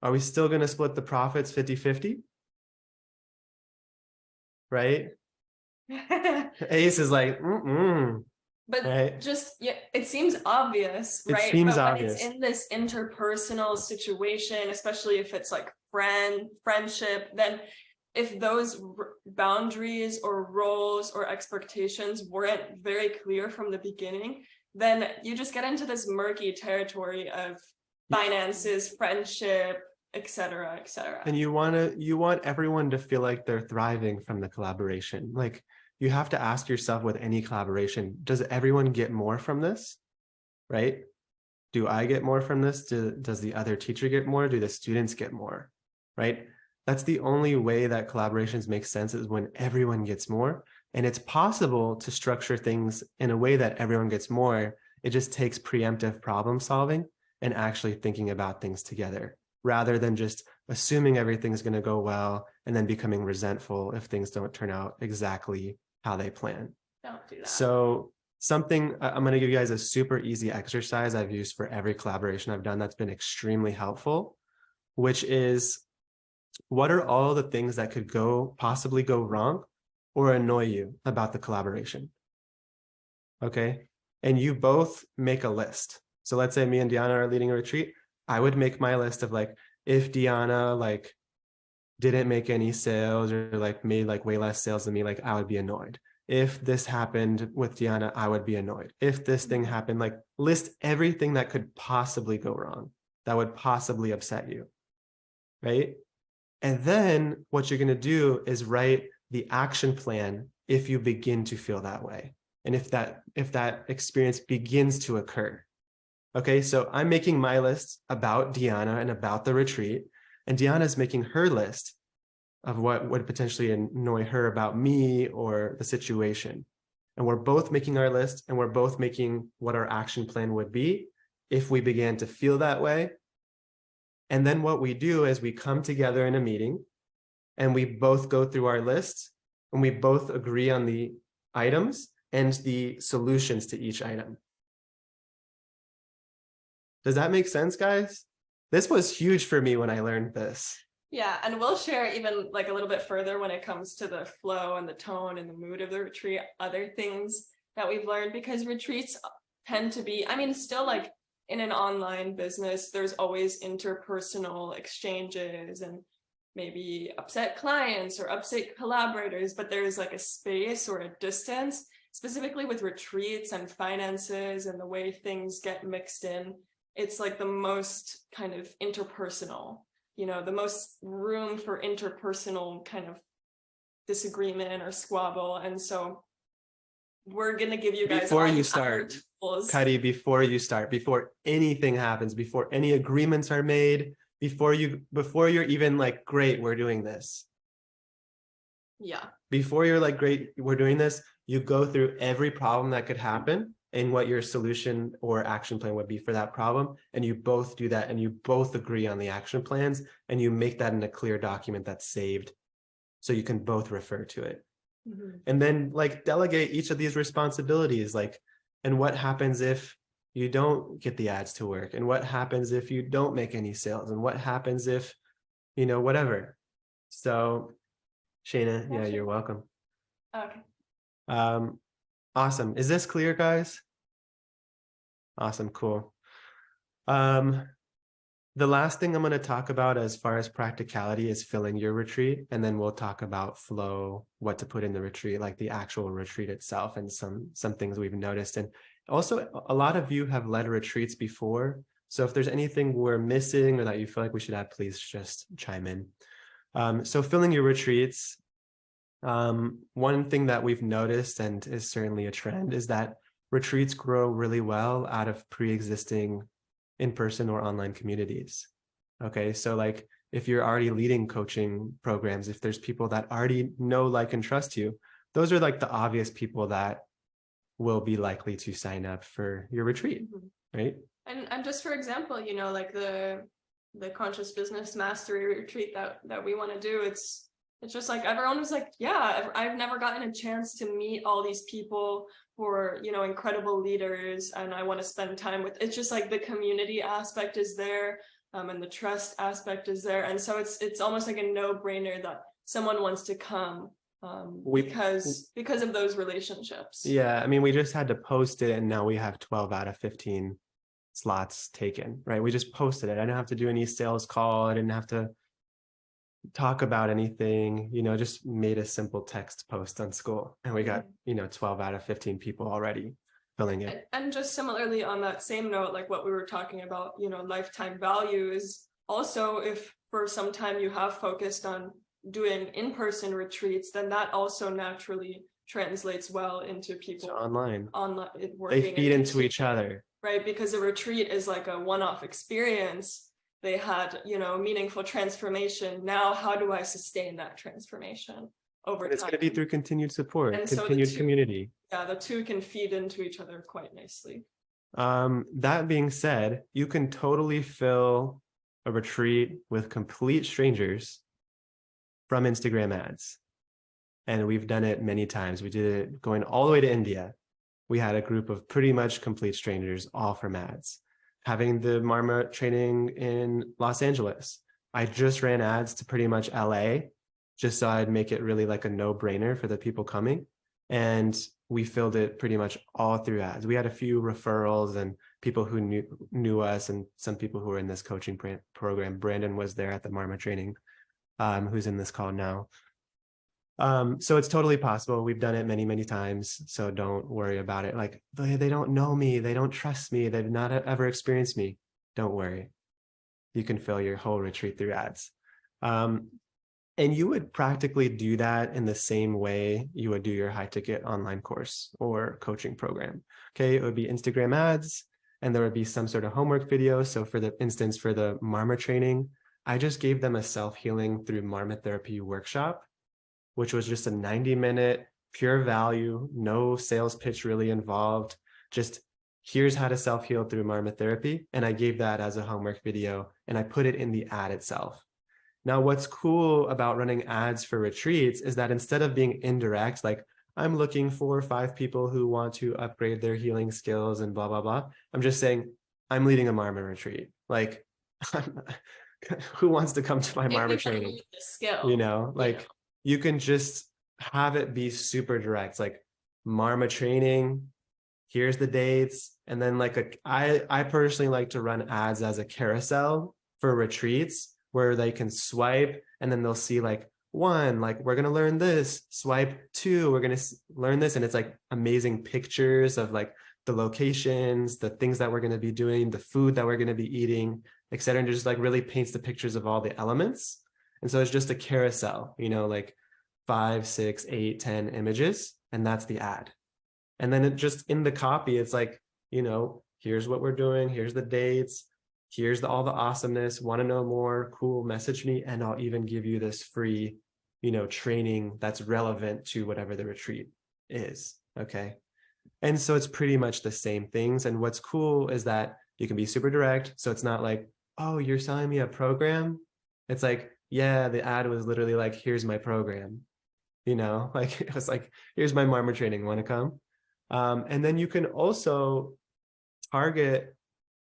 Are we still going to split the profits 50-50? Right? Ace is like, But right? just, yeah, it seems obvious, right? It seems but obvious. When it's in this interpersonal situation, especially if it's like friendship, then if those boundaries or roles or expectations weren't very clear from the beginning, then you just get into this murky territory of finances, friendship, etc., etc. And you want everyone to feel like they're thriving from the collaboration. Like, you have to ask yourself with any collaboration, does everyone get more from this? Right? Do I get more from this? Does the other teacher get more? Do the students get more? Right? That's the only way that collaborations make sense, is when everyone gets more. And it's possible to structure things in a way that everyone gets more. It just takes preemptive problem solving and actually thinking about things together, rather than just assuming everything's going to go well and then becoming resentful if things don't turn out exactly how they plan. Don't do that. So something, I'm going to give you guys a super easy exercise I've used for every collaboration I've done that's been extremely helpful, which is what are all the things that could possibly go wrong or annoy you about the collaboration? Okay. And you both make a list. So let's say me and Diana are leading a retreat. I would make my list of like, if Diana like didn't make any sales or like made like way less sales than me, like I would be annoyed. If this happened with Diana, I would be annoyed. If this thing happened, like list everything that could possibly go wrong, that would possibly upset you, right? And then what you're going to do is write the action plan if you begin to feel that way. And if that experience begins to occur. Okay, so I'm making my list about Diana and about the retreat, and Diana's making her list of what would potentially annoy her about me or the situation. And we're both making our list, and we're both making what our action plan would be if we began to feel that way. And then what we do is we come together in a meeting and we both go through our list and we both agree on the items and the solutions to each item. Does that make sense, guys? This was huge for me when I learned this. Yeah, and we'll share even like a little bit further when it comes to the flow and the tone and the mood of the retreat, other things that we've learned, because retreats tend to be, I mean, still like in an online business, there's always interpersonal exchanges and maybe upset clients or upset collaborators, but there's like a space or a distance, specifically with retreats and finances and the way things get mixed in. It's like the most kind of interpersonal, you know, the most room for interpersonal kind of disagreement or squabble. And so we're going to give you guys before you start, Cuddy, before anything happens, before any agreements are made, before you're even like, great, we're doing this. Yeah. Before you're like, great, we're doing this, you go through every problem that could happen and what your solution or action plan would be for that problem. And you both do that and you both agree on the action plans and you make that in a clear document that's saved so you can both refer to it. Mm-hmm. And then like delegate each of these responsibilities, like, and what happens if you don't get the ads to work? And what happens if you don't make any sales? And what happens if, you know, whatever. So Shayna, yeah, you're welcome. Okay. Awesome. Is this clear, guys? Awesome. Cool. The last thing I'm going to talk about as far as practicality is filling your retreat. And then we'll talk about flow, what to put in the retreat, like the actual retreat itself and some things we've noticed. And also a lot of you have led retreats before. So if there's anything we're missing or that you feel like we should add, please just chime in. So filling your retreats, one thing that we've noticed and is certainly a trend is that retreats grow really well out of pre-existing in-person or online communities. Okay, so like if you're already leading coaching programs, if there's people that already know, like, and trust you, those are like the obvious people that will be likely to sign up for your retreat, right? And just for example, you know, like the conscious business mastery retreat that we want to do, it's just like everyone was like, yeah, I've never gotten a chance to meet all these people who are, you know, incredible leaders, and I want to spend time with. It's just like the community aspect is there, and the trust aspect is there, and so it's almost like a no-brainer that someone wants to come because of those relationships. Yeah, I mean, we just had to post it, and now we have 12 out of 15 slots taken, right? We just posted it. I didn't have to do any sales call. I didn't have to talk about anything, you know, just made a simple text post on school and we got, you know, 12 out of 15 people already filling it. And just similarly on that same note, like what we were talking about, you know, lifetime value is also, if for some time you have focused on doing in-person retreats, then that also naturally translates well into people online working. They feed into each other, right? Because a retreat is like a one-off experience. They had, you know, meaningful transformation. Now, how do I sustain that transformation over time? It's going to be through continued support, and continued community. Yeah, the two can feed into each other quite nicely. That being said, you can totally fill a retreat with complete strangers from Instagram ads. And we've done it many times. We did it going all the way to India. We had a group of pretty much complete strangers, all from ads. Having the Marmot training in Los Angeles, I just ran ads to pretty much LA, just so I'd make it really like a no-brainer for the people coming. And we filled it pretty much all through ads. We had a few referrals and people who knew us, and some people who were in this coaching program. Brandon was there at the Marma training, who's in this call now. So it's totally possible. We've done it many, many times. So don't worry about it. Like, they don't know me. They don't trust me. They've not ever experienced me. Don't worry. You can fill your whole retreat through ads. And you would practically do that in the same way you would do your high ticket online course or coaching program. Okay, it would be Instagram ads, and there would be some sort of homework video. So for the instance, for the Marma training, I just gave them a self-healing through Marma therapy workshop, which was just a 90-minute pure value, no sales pitch really involved. Just here's how to self-heal through Marma therapy. And I gave that as a homework video, and I put it in the ad itself. Now, what's cool about running ads for retreats is that instead of being indirect, like I'm looking for 5 people who want to upgrade their healing skills and blah, blah, blah. I'm just saying, I'm leading a Marma retreat. Like, who wants to come to my Marma training? Skill, you know, like you can just have it be super direct, like Marma training, here's the dates. And then like I personally like to run ads as a carousel for retreats, where they can swipe and then they'll see like 1, like we're going to learn this, swipe 2, we're going to learn this. And it's like amazing pictures of like the locations, the things that we're going to be doing, the food that we're going to be eating, etc. And just like really paints the pictures of all the elements. And so it's just a carousel, you know, like 5, 6, 8, 10 images, and that's the ad. And then it just in the copy, it's like, you know, here's what we're doing, here's the dates, here's all the awesomeness. Want to know more? Cool, message me, and I'll even give you this free, you know, training that's relevant to whatever the retreat is. Okay. And so it's pretty much the same things. And what's cool is that you can be super direct. So it's not like, oh, you're selling me a program. It's like, yeah, the ad was literally like, here's my program. You know, like it was like, here's my Marma training. Want to come? And then you can also target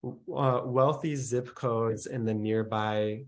wealthy zip codes in the nearby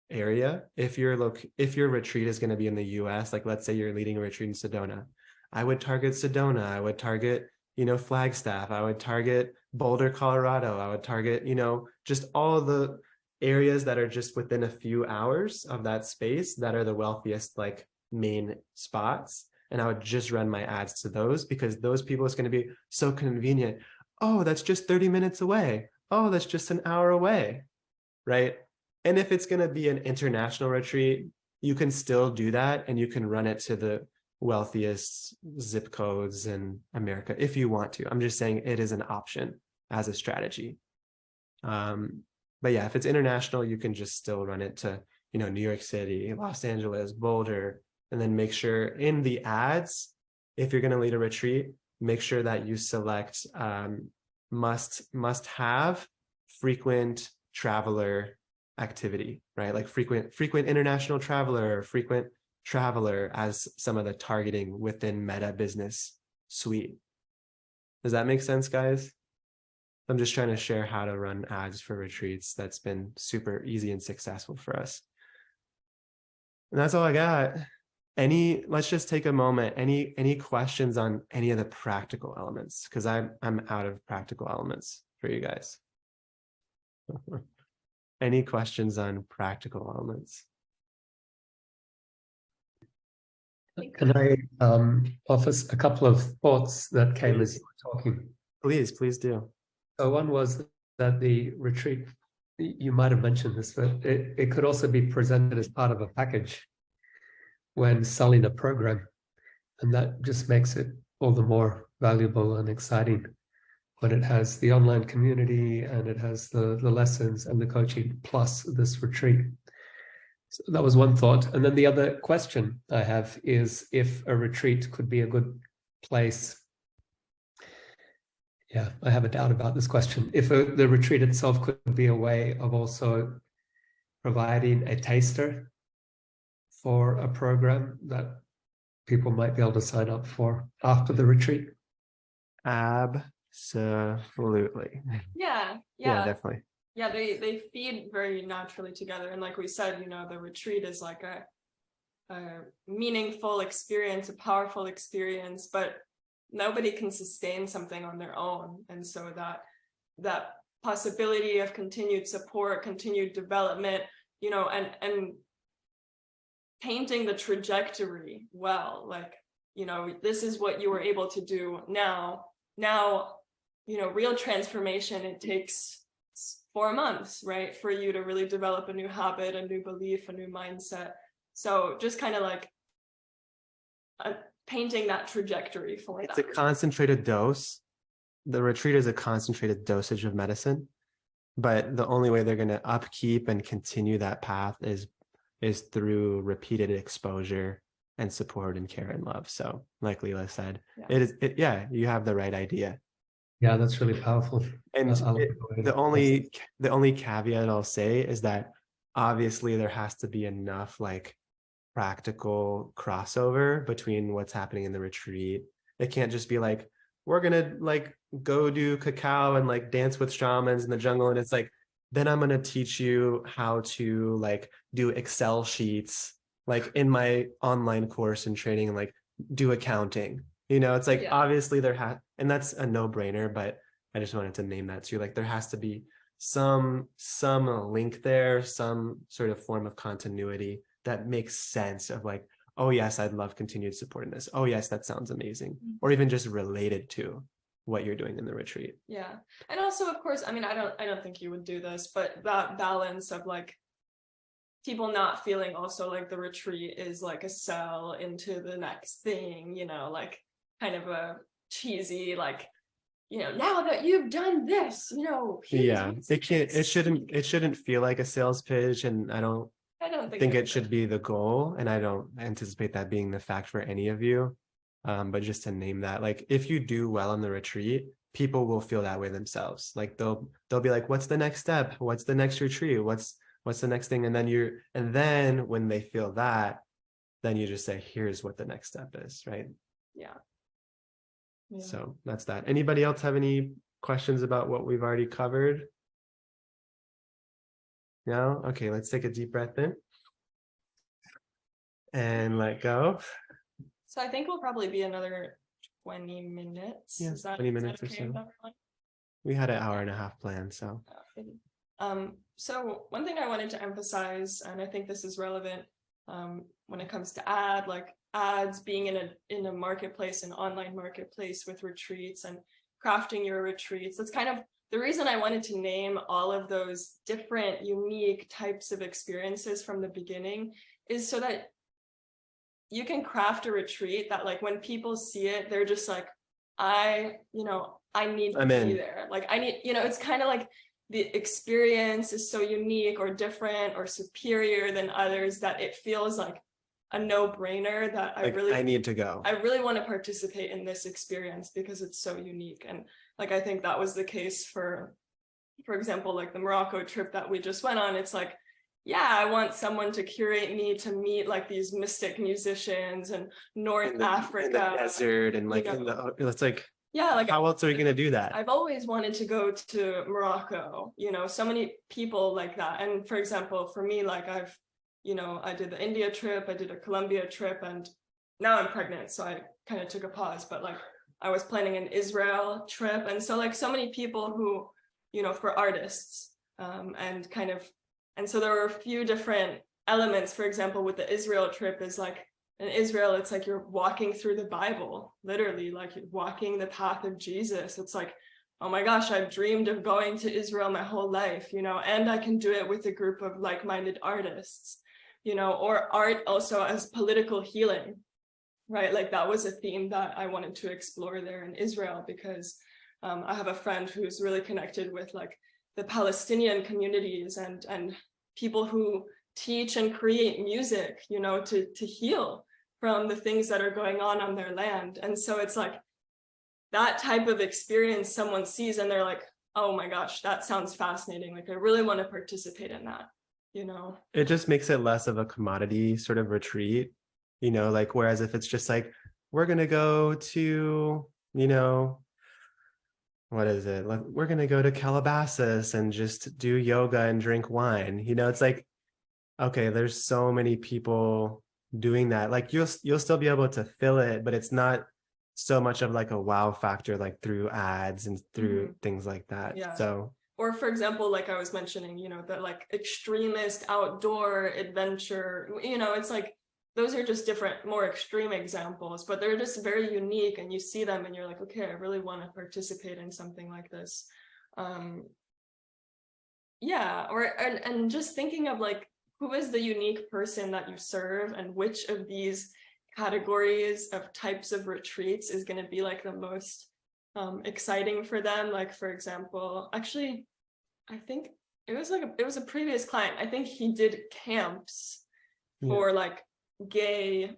area. If your retreat is going to be in the US, like let's say you're leading a retreat in Sedona, I would target Sedona. I would target, you know, Flagstaff. I would target Boulder, Colorado. I would target, you know, just all the areas that are just within a few hours of that space that are the wealthiest, like main spots. And I would just run my ads to those, because those people, it's going to be so convenient. Oh, that's just 30 minutes away. Oh, that's just an hour away, right? And if it's going to be an international retreat, you can still do that, and you can run it to the wealthiest zip codes in America if you want to. I'm just saying it is an option as a strategy. But yeah, if it's international, you can just still run it to, you know, New York City, Los Angeles, Boulder, and then make sure in the ads, if you're going to lead a retreat, make sure that you select must have frequent traveler activity, right? Like frequent international traveler, or frequent traveler as some of the targeting within Meta Business Suite. Does that make sense, guys? I'm just trying to share how to run ads for retreats. That's been super easy and successful for us. And that's all I got. Let's just take a moment. Any questions on any of the practical elements? Because I'm out of practical elements for you guys. Any questions on practical elements? Can I offer a couple of thoughts that came as you were talking? Please do. So one was that the retreat, you might have mentioned this, but it could also be presented as part of a package when selling a program. And that just makes it all the more valuable and exciting when it has the online community and it has the lessons and the coaching plus this retreat. So that was one thought. And then the other question I have is if a retreat could be a good place. Yeah, I have a doubt about this question. If the retreat itself could be a way of also providing a taster for a program that people might be able to sign up for after the retreat. Absolutely. Yeah, definitely. Yeah, they feed very naturally together. And like we said, you know, the retreat is like a meaningful experience, a powerful experience, but nobody can sustain something on their own. And so that possibility of continued support, continued development, you know, and painting the trajectory well, like, you know, this is what you were able to do now, you know, real transformation, it takes 4 months, right, for you to really develop a new habit, a new belief, a new mindset. So just kind of like painting that trajectory for It's them. a concentrated dose. The retreat is a concentrated dosage of medicine, but the only way they're going to upkeep and continue that path is through repeated exposure and support and care and love. So like Lila said, Yeah. you have the right idea. Yeah, that's really powerful. And the only caveat I'll say is that obviously there has to be enough like practical crossover between what's happening in the retreat. It can't just be like, we're gonna like go do cacao and like dance with shamans in the jungle, and it's like, then I'm gonna teach you how to like do Excel sheets like in my online course and training, and like do accounting. You know, it's like obviously and that's a no-brainer, but I just wanted to name that too. Like there has to be some link there, some sort of form of continuity that makes sense of like, oh yes, I'd love continued support in this. Oh yes, that sounds amazing. Or even just related to what you're doing in the retreat. Yeah. And also, of course, I mean, I don't think you would do this, but that balance of like people not feeling also like the retreat is like a sell into the next thing, you know, like kind of a cheesy, like, you know, now that you've done this, you know, it shouldn't feel like a sales pitch, and I don't think it should be the goal, and I don't anticipate that being the fact for any of you. But just to name that, like if you do well on the retreat, people will feel that way themselves. Like they'll be like, what's the next step? What's the next retreat? What's the next thing? And then when they feel that, then you just say, here's what the next step is, right? Yeah. So that's that. Anybody else have any questions about what we've already covered? No? Okay, let's take a deep breath in and let go. So I think we'll probably be another 20 minutes. Yeah, 20 minutes or so. We had an hour and a half planned, so. So one thing I wanted to emphasize, and I think this is relevant when it comes to ads, being in a marketplace, an online marketplace with retreats and crafting your retreats. That's kind of the reason I wanted to name all of those different unique types of experiences from the beginning, is so that you can craft a retreat that like when people see it, they're just like, I need to be there. Like I need, it's kind of like the experience is so unique or different or superior than others that it feels like a no-brainer that I need to go. I really want to participate in this experience because it's so unique. And like, I think that was the case for example, like the Morocco trip that we just went on. It's like, yeah, I want someone to curate me to meet like these mystic musicians and North Africa. In the desert and like, it's like, yeah, like how else are we going to do that? I've always wanted to go to Morocco, so many people like that. And for example, for me, like I did the India trip, I did a Colombia trip, and now I'm pregnant. So I kind of took a pause, but like I was planning an Israel trip. And so like so many people who, for artists and so there were a few different elements. For example, with the Israel trip is like, in Israel, it's like you're walking through the Bible, literally, like you're walking the path of Jesus. It's like, oh my gosh, I've dreamed of going to Israel my whole life, and I can do it with a group of like-minded artists, or art also as political healing, right? Like that was a theme that I wanted to explore there in Israel because I have a friend who's really connected with like the Palestinian communities and people who teach and create music, to heal from the things that are going on their land. And so it's like that type of experience someone sees and they're like, oh my gosh, that sounds fascinating. Like I really want to participate in that, It just makes it less of a commodity sort of retreat, like, whereas if it's just like, we're going to go to, what is it? Like, we're going to go to Calabasas and just do yoga and drink wine. It's like, okay, there's so many people doing that. Like you'll still be able to fill it, but it's not so much of like a wow factor, like through ads and through things like that. Yeah. So, or for example, like I was mentioning, the like extremist outdoor adventure, it's like those are just different, more extreme examples, but they're just very unique, and you see them and you're like, okay, I really want to participate in something like this. Yeah, and just thinking of like, who is the unique person that you serve, and which of these categories of types of retreats is going to be like the most exciting for them. Like, for example, actually, I think it was a previous client. I think he did camps for like gay,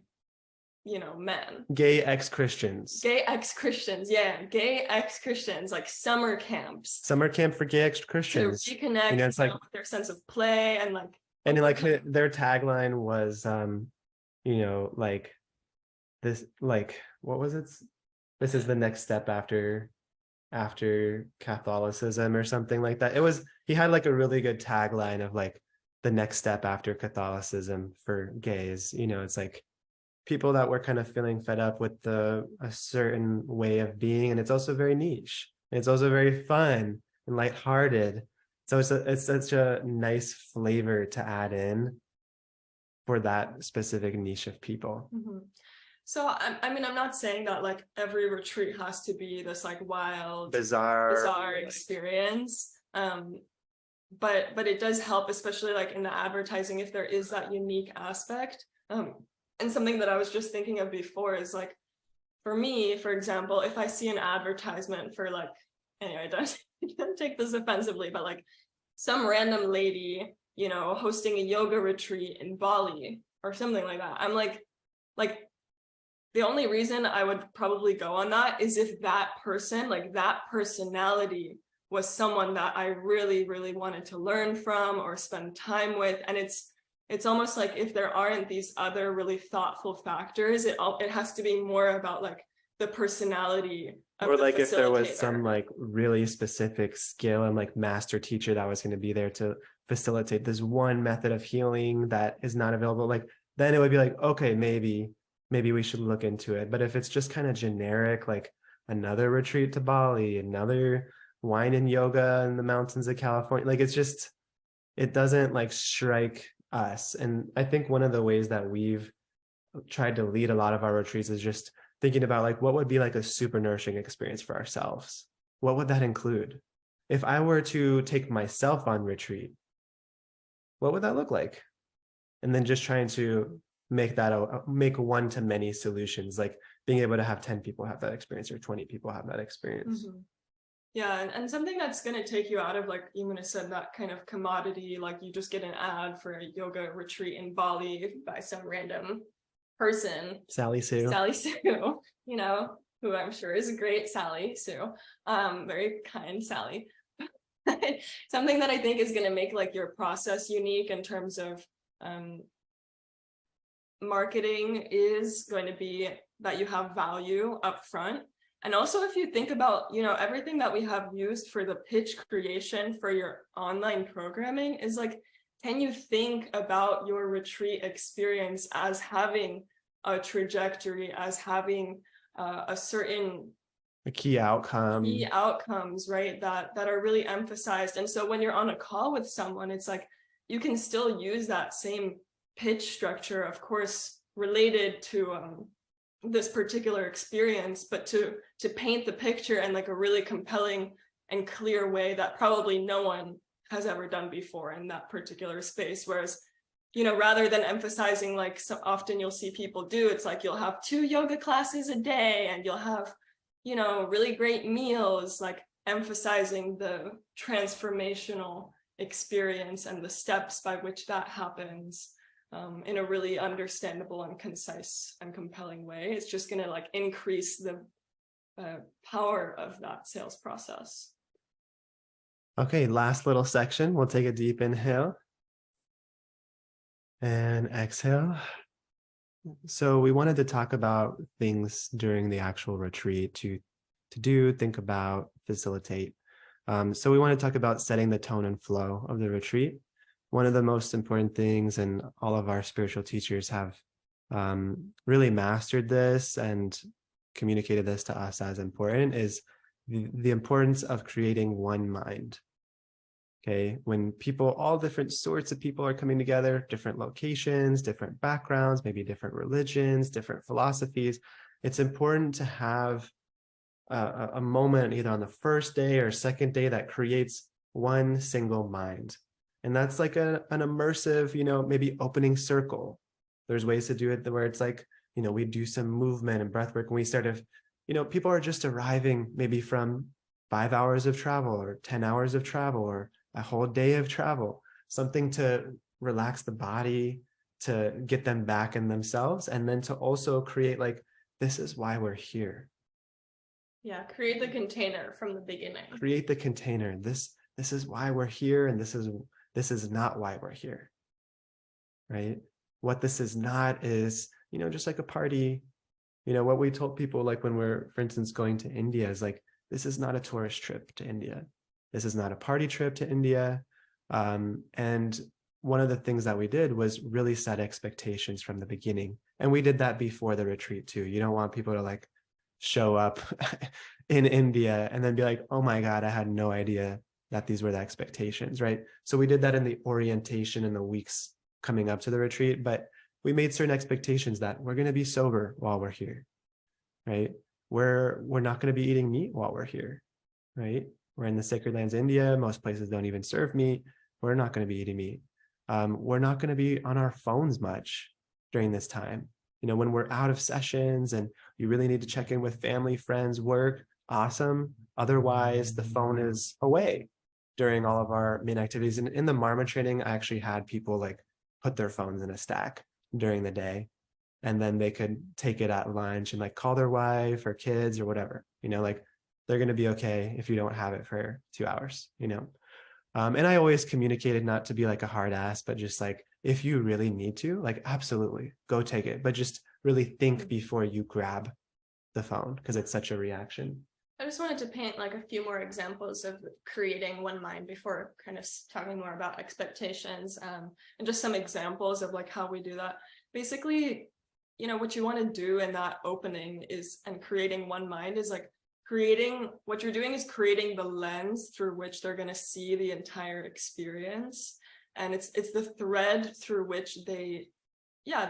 men. Gay ex-Christians. Gay ex-Christians, yeah. Gay ex-Christians, like summer camps. Summer camp for gay ex-Christians. To reconnect, it's like with their sense of play and like. And like their tagline was, like this, like, what was it? This is the next step after Catholicism or something like that. He had like a really good tagline of like the next step after Catholicism for gays. It's like people that were kind of feeling fed up with a certain way of being, and it's also very niche. It's also very fun and lighthearted. So it's such a nice flavor to add in for that specific niche of people. Mm-hmm. So I mean, I'm not saying that like every retreat has to be this like wild, bizarre experience. But it does help, especially like in the advertising, if there is that unique aspect. And something that I was just thinking of before is like, for me, for example, if I see an advertisement for like, anyway, don't take this offensively, but like some random lady, hosting a yoga retreat in Bali or something like that, I'm like the only reason I would probably go on that is if that person, like that personality, was someone that I really, really wanted to learn from or spend time with. And it's almost like if there aren't these other really thoughtful factors, it has to be more about like the personality of or the like if there was facilitator. some like really specific skill and like master teacher that was going to be there to facilitate this one method of healing that is not available, like then it would be like, okay, maybe we should look into it. But if it's just kind of generic, like another retreat to Bali, another wine and yoga in the mountains of California, like it doesn't like strike us. And I think one of the ways that we've tried to lead a lot of our retreats is just thinking about like what would be like a super nourishing experience for ourselves. What would that include? If I were to take myself on retreat, what would that look like? And then just trying to make one-to-many solutions, like being able to have 10 people have that experience or 20 people have that experience. Mm-hmm. Yeah, and something that's going to take you out of, like Yamuna said, that kind of commodity, like you just get an ad for a yoga retreat in Bali by some random person. Sally Sue, who I'm sure is a great Sally Sue, very kind Sally. Something that I think is going to make like your process unique in terms of marketing is going to be that you have value up front. And also, if you think about, everything that we have used for the pitch creation for your online programming is like, can you think about your retreat experience as having a trajectory, as having a certain key outcomes, right? That are really emphasized. And so when you're on a call with someone, it's like, you can still use that same pitch structure, of course, related to this particular experience, but to paint the picture in like a really compelling and clear way that probably no one has ever done before in that particular space. Whereas, rather than emphasizing, like so often you'll see people do, it's like you'll have 2 yoga classes a day and you'll have, really great meals, like emphasizing the transformational experience and the steps by which that happens. In a really understandable and concise and compelling way. It's just going to like increase the power of that sales process. Okay, last little section. We'll take a deep inhale and exhale. So we wanted to talk about things during the actual retreat to think about, facilitate. So we want to talk about setting the tone and flow of the retreat. One of the most important things, and all of our spiritual teachers have really mastered this and communicated this to us as important, is the importance of creating one mind. Okay, when people, all different sorts of people are coming together, different locations, different backgrounds, maybe different religions, different philosophies, it's important to have a moment either on the first day or second day that creates one single mind. And that's like an immersive, maybe opening circle. There's ways to do it where it's like, we do some movement and breath work, and we start to, people are just arriving maybe from 5 hours of travel or 10 hours of travel or a whole day of travel, something to relax the body, to get them back in themselves, and then to also create like, this is why we're here. Yeah, create the container from the beginning. Create the container. This is why we're here, and this is not why we're here. Right? What this is not is, just like a party. What we told people, like when we're, for instance, going to India, is like, this is not a tourist trip to India. This is not a party trip to India. And one of the things that we did was really set expectations from the beginning. And we did that before the retreat too. You don't want people to like show up in India and then be like, oh my God, I had no idea that these were the expectations, right? So we did that in the orientation in the weeks coming up to the retreat, but we made certain expectations that we're going to be sober while we're here, right? We're not going to be eating meat while we're here, right? We're in the sacred lands of India. Most places don't even serve meat. We're not going to be eating meat. We're not going to be on our phones much during this time. When we're out of sessions and you really need to check in with family, friends, work, awesome. Otherwise, the phone is away during all of our main activities. And in the Marma training, I actually had people like put their phones in a stack during the day, and then they could take it at lunch and like call their wife or kids or whatever, like they're going to be okay if you don't have it for 2 hours, and I always communicated not to be like a hard ass, but just like, if you really need to, like, absolutely go take it, but just really think before you grab the phone, because it's such a reaction. I just wanted to paint like a few more examples of creating one mind before kind of talking more about expectations, and just some examples of like how we do that. Basically, what you want to do in that opening is, and creating one mind is like what you're doing is creating the lens through which they're going to see the entire experience. And it's the thread through which they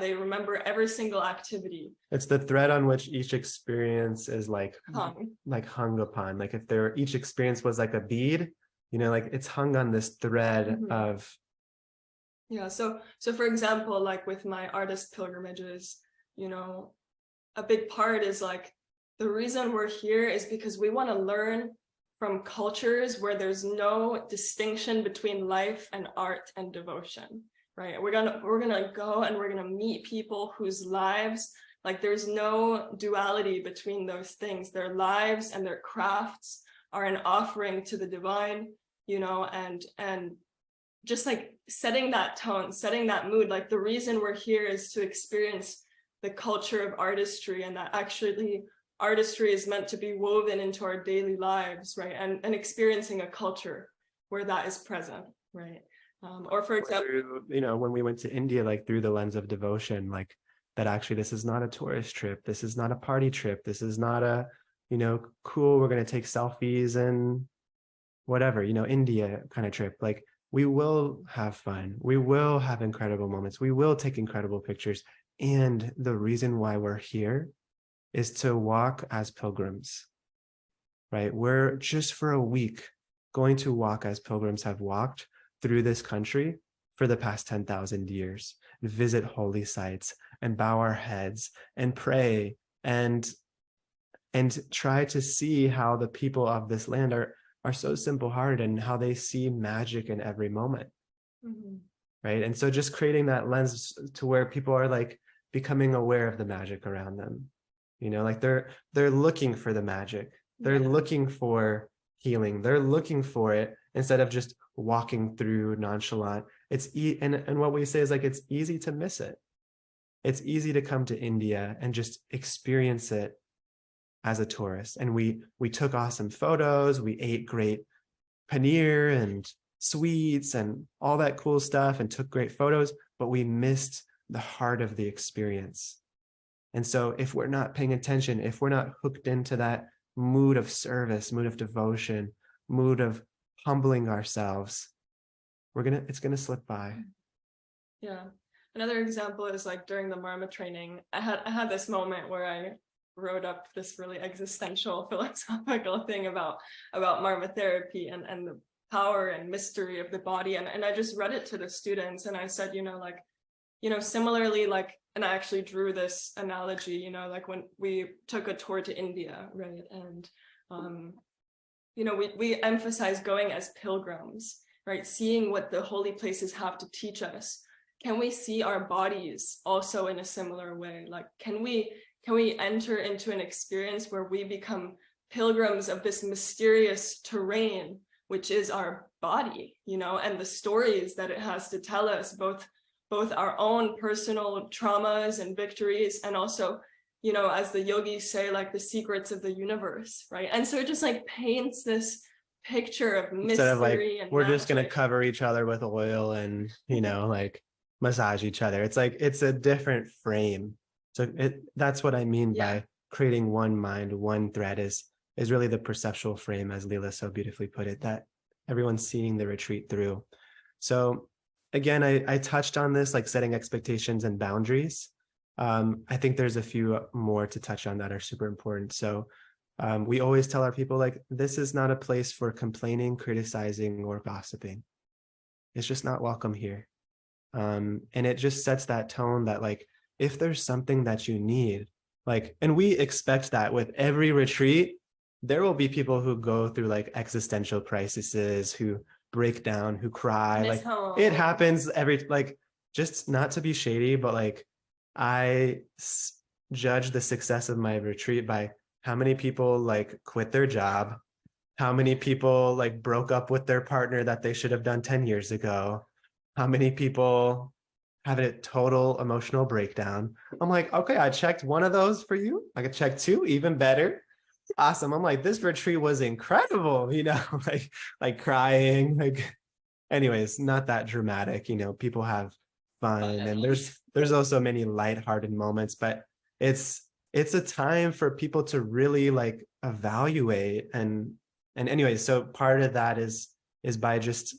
remember every single activity. It's the thread on which each experience is like hung upon. Like if each experience was like a bead, like it's hung on this thread of. Yeah. So for example, like with my artist pilgrimages, a big part is like, the reason we're here is because we want to learn from cultures where there's no distinction between life and art and devotion. Right, we're gonna go and we're gonna meet people whose lives, like, there's no duality between those things. Their lives and their crafts are an offering to the divine, and just like setting that tone, setting that mood. Like, the reason we're here is to experience the culture of artistry, and that actually artistry is meant to be woven into our daily lives, right? And experiencing a culture where that is present, right? Or for example, when we went to India, like through the lens of devotion, like that actually this is not a tourist trip. This is not a party trip. This is not a, cool, we're going to take selfies and whatever, India kind of trip. Like, we will have fun. We will have incredible moments. We will take incredible pictures. And the reason why we're here is to walk as pilgrims, right? We're just for a week going to walk as pilgrims have walked through this country for the past 10,000 years, visit holy sites and bow our heads and pray and try to see how the people of this land are so simple-hearted and how they see magic in every moment. Right? And so just creating that lens to where people are like becoming aware of the magic around them, like they're looking for the magic. They're looking for healing. They're looking for it instead of just walking through nonchalant. And what we say is like, it's easy to miss it. It's easy to come to India and just experience it as a tourist. And we took awesome photos, we ate great paneer and sweets and all that cool stuff and took great photos, but we missed the heart of the experience. And so if we're not paying attention, if we're not hooked into that mood of service, mood of devotion, mood of humbling ourselves, it's gonna slip by. Yeah. Another example is like during the Marma training, I had this moment where I wrote up this really existential philosophical thing about Marma therapy and the power and mystery of the body. And I just read it to the students and I said, similarly, like, and I actually drew this analogy, like when we took a tour to India, right? And, we emphasize going as pilgrims, right? Seeing what the holy places have to teach us. Can we see our bodies also in a similar way? Like, can we enter into an experience where we become pilgrims of this mysterious terrain, which is our body, and the stories that it has to tell us, both our own personal traumas and victories, and also, as the yogis say, like the secrets of the universe, right? And so it just like paints this picture of mystery. Instead of like, and we're magic. just going to cover each other with oil and, like massage each other. It's like, it's a different frame. So that's what I mean by creating one mind, one thread is really the perceptual frame, as Lila so beautifully put it, that everyone's seeing the retreat through. So again, I touched on this, like setting expectations and boundaries. I think there's a few more to touch on that are super important. So we always tell our people, like, this is not a place for complaining, criticizing, or gossiping. It's just not welcome here. And it just sets that tone that, like, if there's something that you need, like, and we expect that with every retreat, there will be people who go through like existential crises, who break down, who cry. Like, it happens like, just not to be shady, but like, I judge the success of my retreat by how many people like quit their job, how many people like broke up with their partner that they should have done 10 years ago, how many people have a total emotional breakdown. I'm like, okay, I checked one of those for you. I could check two, even better. Awesome. I'm like, this retreat was incredible, like crying, like, anyways, not that dramatic, people have fun, and there's also many lighthearted moments, but it's a time for people to really like evaluate and anyways, so part of that is by just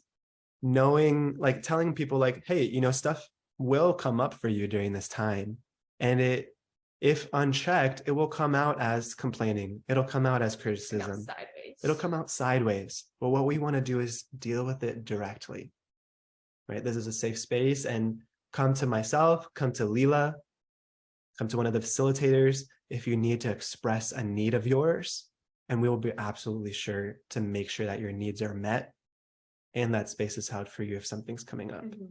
knowing, like telling people like, hey, stuff will come up for you during this time, and if unchecked, it will come out as complaining. It'll come out as criticism. It'll come out sideways. But what we want to do is deal with it directly, right? This is a safe space, and come to myself, come to Lila, come to one of the facilitators if you need to express a need of yours, and we will be absolutely sure to make sure that your needs are met and that space is held for you if something's coming up. Mm-hmm.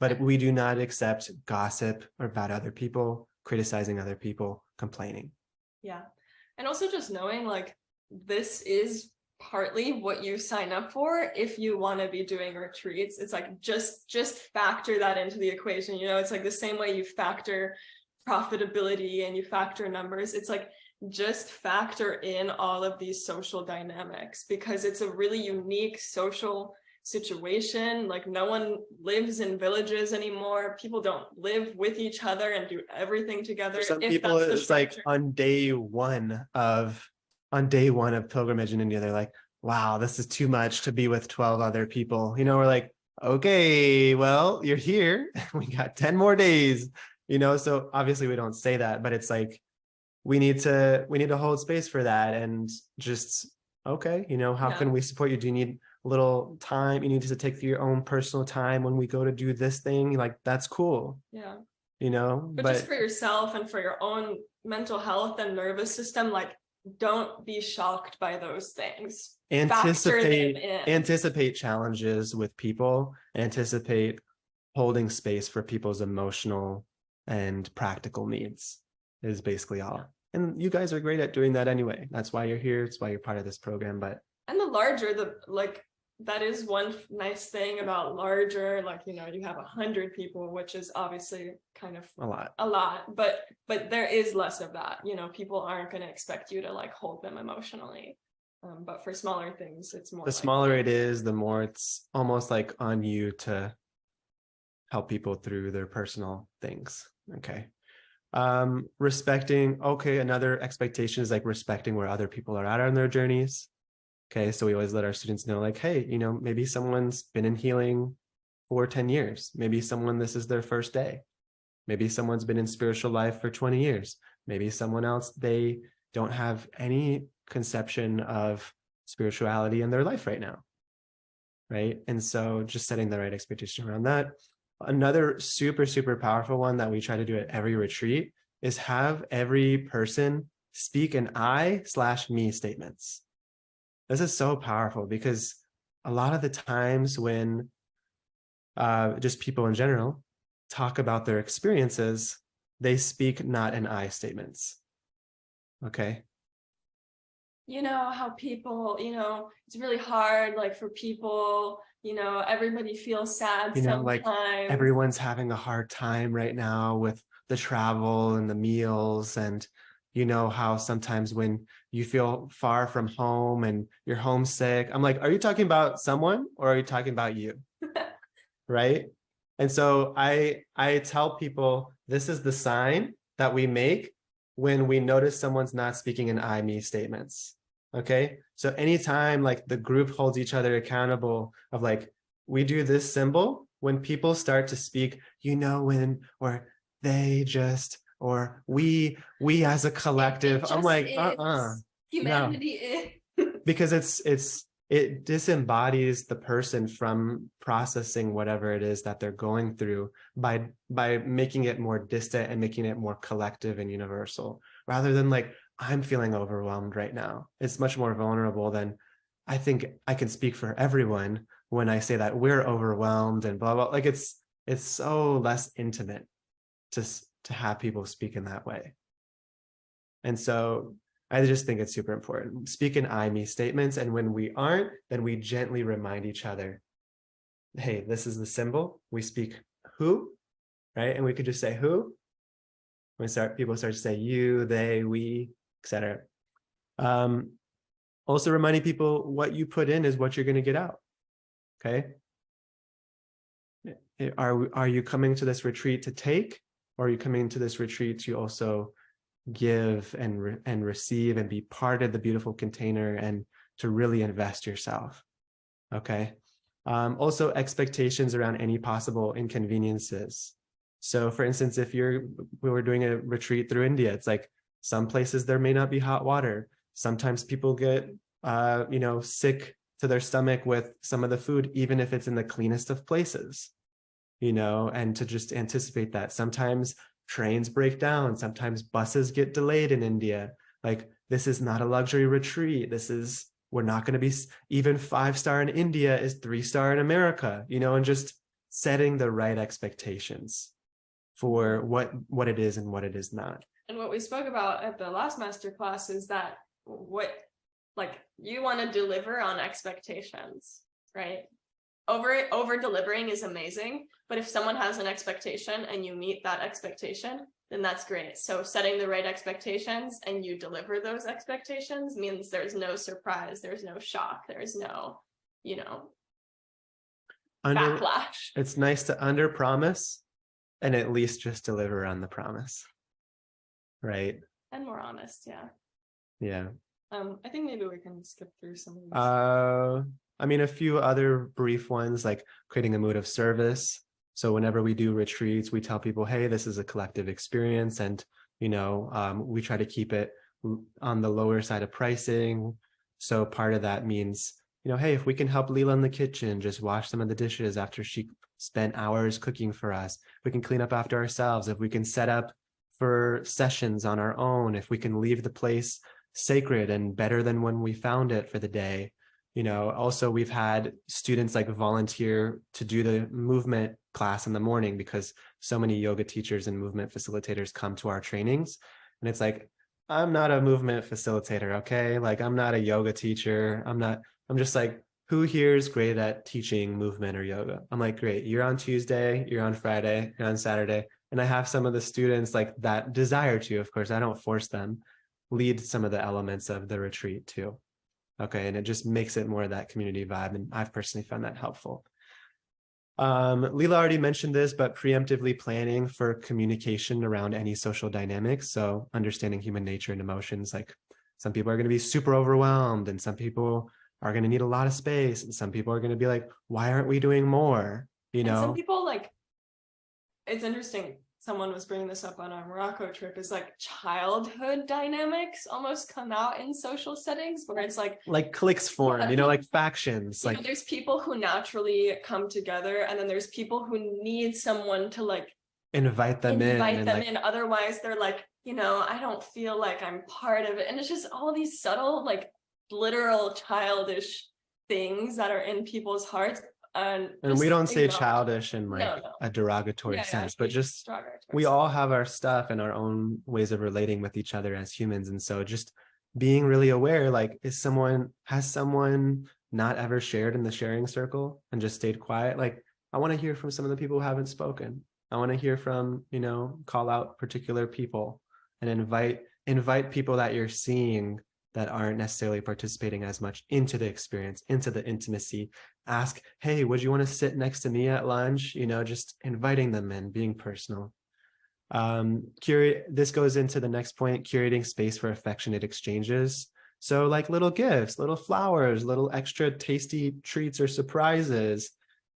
But we do not accept gossip or about other people, criticizing other people, complaining. Yeah. And also just knowing like this is partly what you sign up for if you want to be doing retreats. It's like just factor that into the equation. It's like the same way you factor profitability and you factor numbers. It's like just factor in all of these social dynamics, because it's a really unique social situation. Like, no one lives in villages anymore. People don't live with each other and do everything together. For some people, it's like on day one of pilgrimage in India, they're like, wow, this is too much to be with 12 other people. We're like, okay, well, you're here. We got 10 more days, so obviously we don't say that, but it's like, we need to hold space for that, and just, okay, how can we support you? Do you need a little time? You need to take your own personal time when we go to do this thing, like, that's cool. Yeah. But just for yourself and for your own mental health and nervous system, like, don't be shocked by those things. Anticipate challenges with people, anticipate holding space for people's emotional and practical needs is basically all. And you guys are great at doing that anyway. That's why you're here. It's why you're part of this program. And the larger that is one nice thing about larger, like, you know, you have 100 people, which is obviously kind of a lot, but there is less of that. You know, people aren't going to expect you to like hold them emotionally. But for smaller things, it's more. The smaller it is, the more it's almost like on you to help people through their personal things. Okay. Respecting, okay, another expectation is like respecting where other people are at on their journeys. Okay, so we always let our students know, like, hey, you know, maybe someone's been in healing for 10 years. Maybe someone, this is their first day. Maybe someone's been in spiritual life for 20 years. Maybe someone else, they don't have any conception of spirituality in their life right now. Right. And so just setting the right expectation around that. Another super, super powerful one that we try to do at every retreat is have every person speak in I/me statements. This is so powerful because a lot of the times when just people in general talk about their experiences, they speak not in I statements. Okay. You know how people, you know, it's really hard, like for people, you know, everybody feels sad sometimes. Like everyone's having a hard time right now with the travel and the meals, and you know how sometimes when you feel far from home and you're homesick, I'm like, are you talking about someone or are you talking about you? Right? And so I tell people this is the sign that we make when we notice someone's not speaking in I, me statements. Okay. So anytime like the group holds each other accountable of like, we do this symbol when people start to speak, you know, when, or they just, or we as a collective, I'm like, humanity no. Because it disembodies the person from processing whatever it is that they're going through by making it more distant and making it more collective and universal, rather than like, I'm feeling overwhelmed right now. It's much more vulnerable than I think I can speak for everyone when I say that we're overwhelmed and blah, blah. Like it's so less intimate to have people speak in that way. And so I just think it's super important. Speak in I, me statements. And when we aren't, then we gently remind each other, hey, this is the symbol. We speak who, right? And we could just say who. People start to say you, they, we, etc. Also reminding people what you put in is what you're going to get out. Okay. Are you coming to this retreat to take, or are you coming to this retreat to also give and receive and be part of the beautiful container and to really invest yourself? Okay. Also expectations around any possible inconveniences. So for instance, if we were doing a retreat through India, it's like some places there may not be hot water. Sometimes people get, sick to their stomach with some of the food, even if it's in the cleanest of places, and to just anticipate that. Sometimes trains break down. Sometimes buses get delayed in India. Like, this is not a luxury retreat. We're not going to be, even 5-star in India is 3-star in America, and just setting the right expectations for what it is and what it is not. And what we spoke about at the last masterclass is that you want to deliver on expectations, right? Over delivering is amazing, but if someone has an expectation and you meet that expectation, then that's great. So setting the right expectations and you deliver those expectations means there's no surprise, there's no shock, there's no, backlash. It's nice to under promise and at least just deliver on the promise, right? And more honest, yeah. Yeah. I think maybe we can skip through some of these. A few other brief ones, like creating a mood of service. So whenever we do retreats, we tell people, hey, this is a collective experience. And, we try to keep it on the lower side of pricing. So part of that means, hey, if we can help Lila in the kitchen, just wash some of the dishes after she spent hours cooking for us. We can clean up after ourselves. If we can set up for sessions on our own, if we can leave the place sacred and better than when we found it for the day. Also we've had students like volunteer to do the movement class in the morning because so many yoga teachers and movement facilitators come to our trainings. And it's like, I'm not a movement facilitator, okay? Like, I'm not a yoga teacher. I'm just like, who here is great at teaching movement or yoga? I'm like, great, you're on Tuesday, you're on Friday, you're on Saturday. And I have some of the students like that desire to, of course, I don't force them, lead some of the elements of the retreat too. Okay, and it just makes it more of that community vibe. And I've personally found that helpful. Lila already mentioned this, but preemptively planning for communication around any social dynamics. So understanding human nature and emotions, like some people are going to be super overwhelmed and some people are going to need a lot of space. And some people are going to be like, why aren't we doing more? You know, and some people like, it's interesting. Someone was bringing this up on our Morocco trip, is like childhood dynamics almost come out in social settings where it's like cliques form, you know, like factions, you like know, there's people who naturally come together, and then there's people who need someone to like invite them in. Otherwise they're like, you know, I don't feel like I'm part of it. And it's just all these subtle, like literal childish things that are in people's hearts. And we don't say childish in like no. a derogatory sense, but just we sense. all have our stuff and our own ways of relating with each other as humans. And so just being really aware, like, has someone not ever shared in the sharing circle and just stayed quiet? Like, I want to hear from some of the people who haven't spoken. I want to hear from, you know, call out particular people and invite people that you're seeing that aren't necessarily participating as much into the experience, into the intimacy. Ask, hey, would you want to sit next to me at lunch? You know, just inviting them in, being personal. This goes into the next point, curating space for affectionate exchanges. So like little gifts, little flowers, little extra tasty treats or surprises.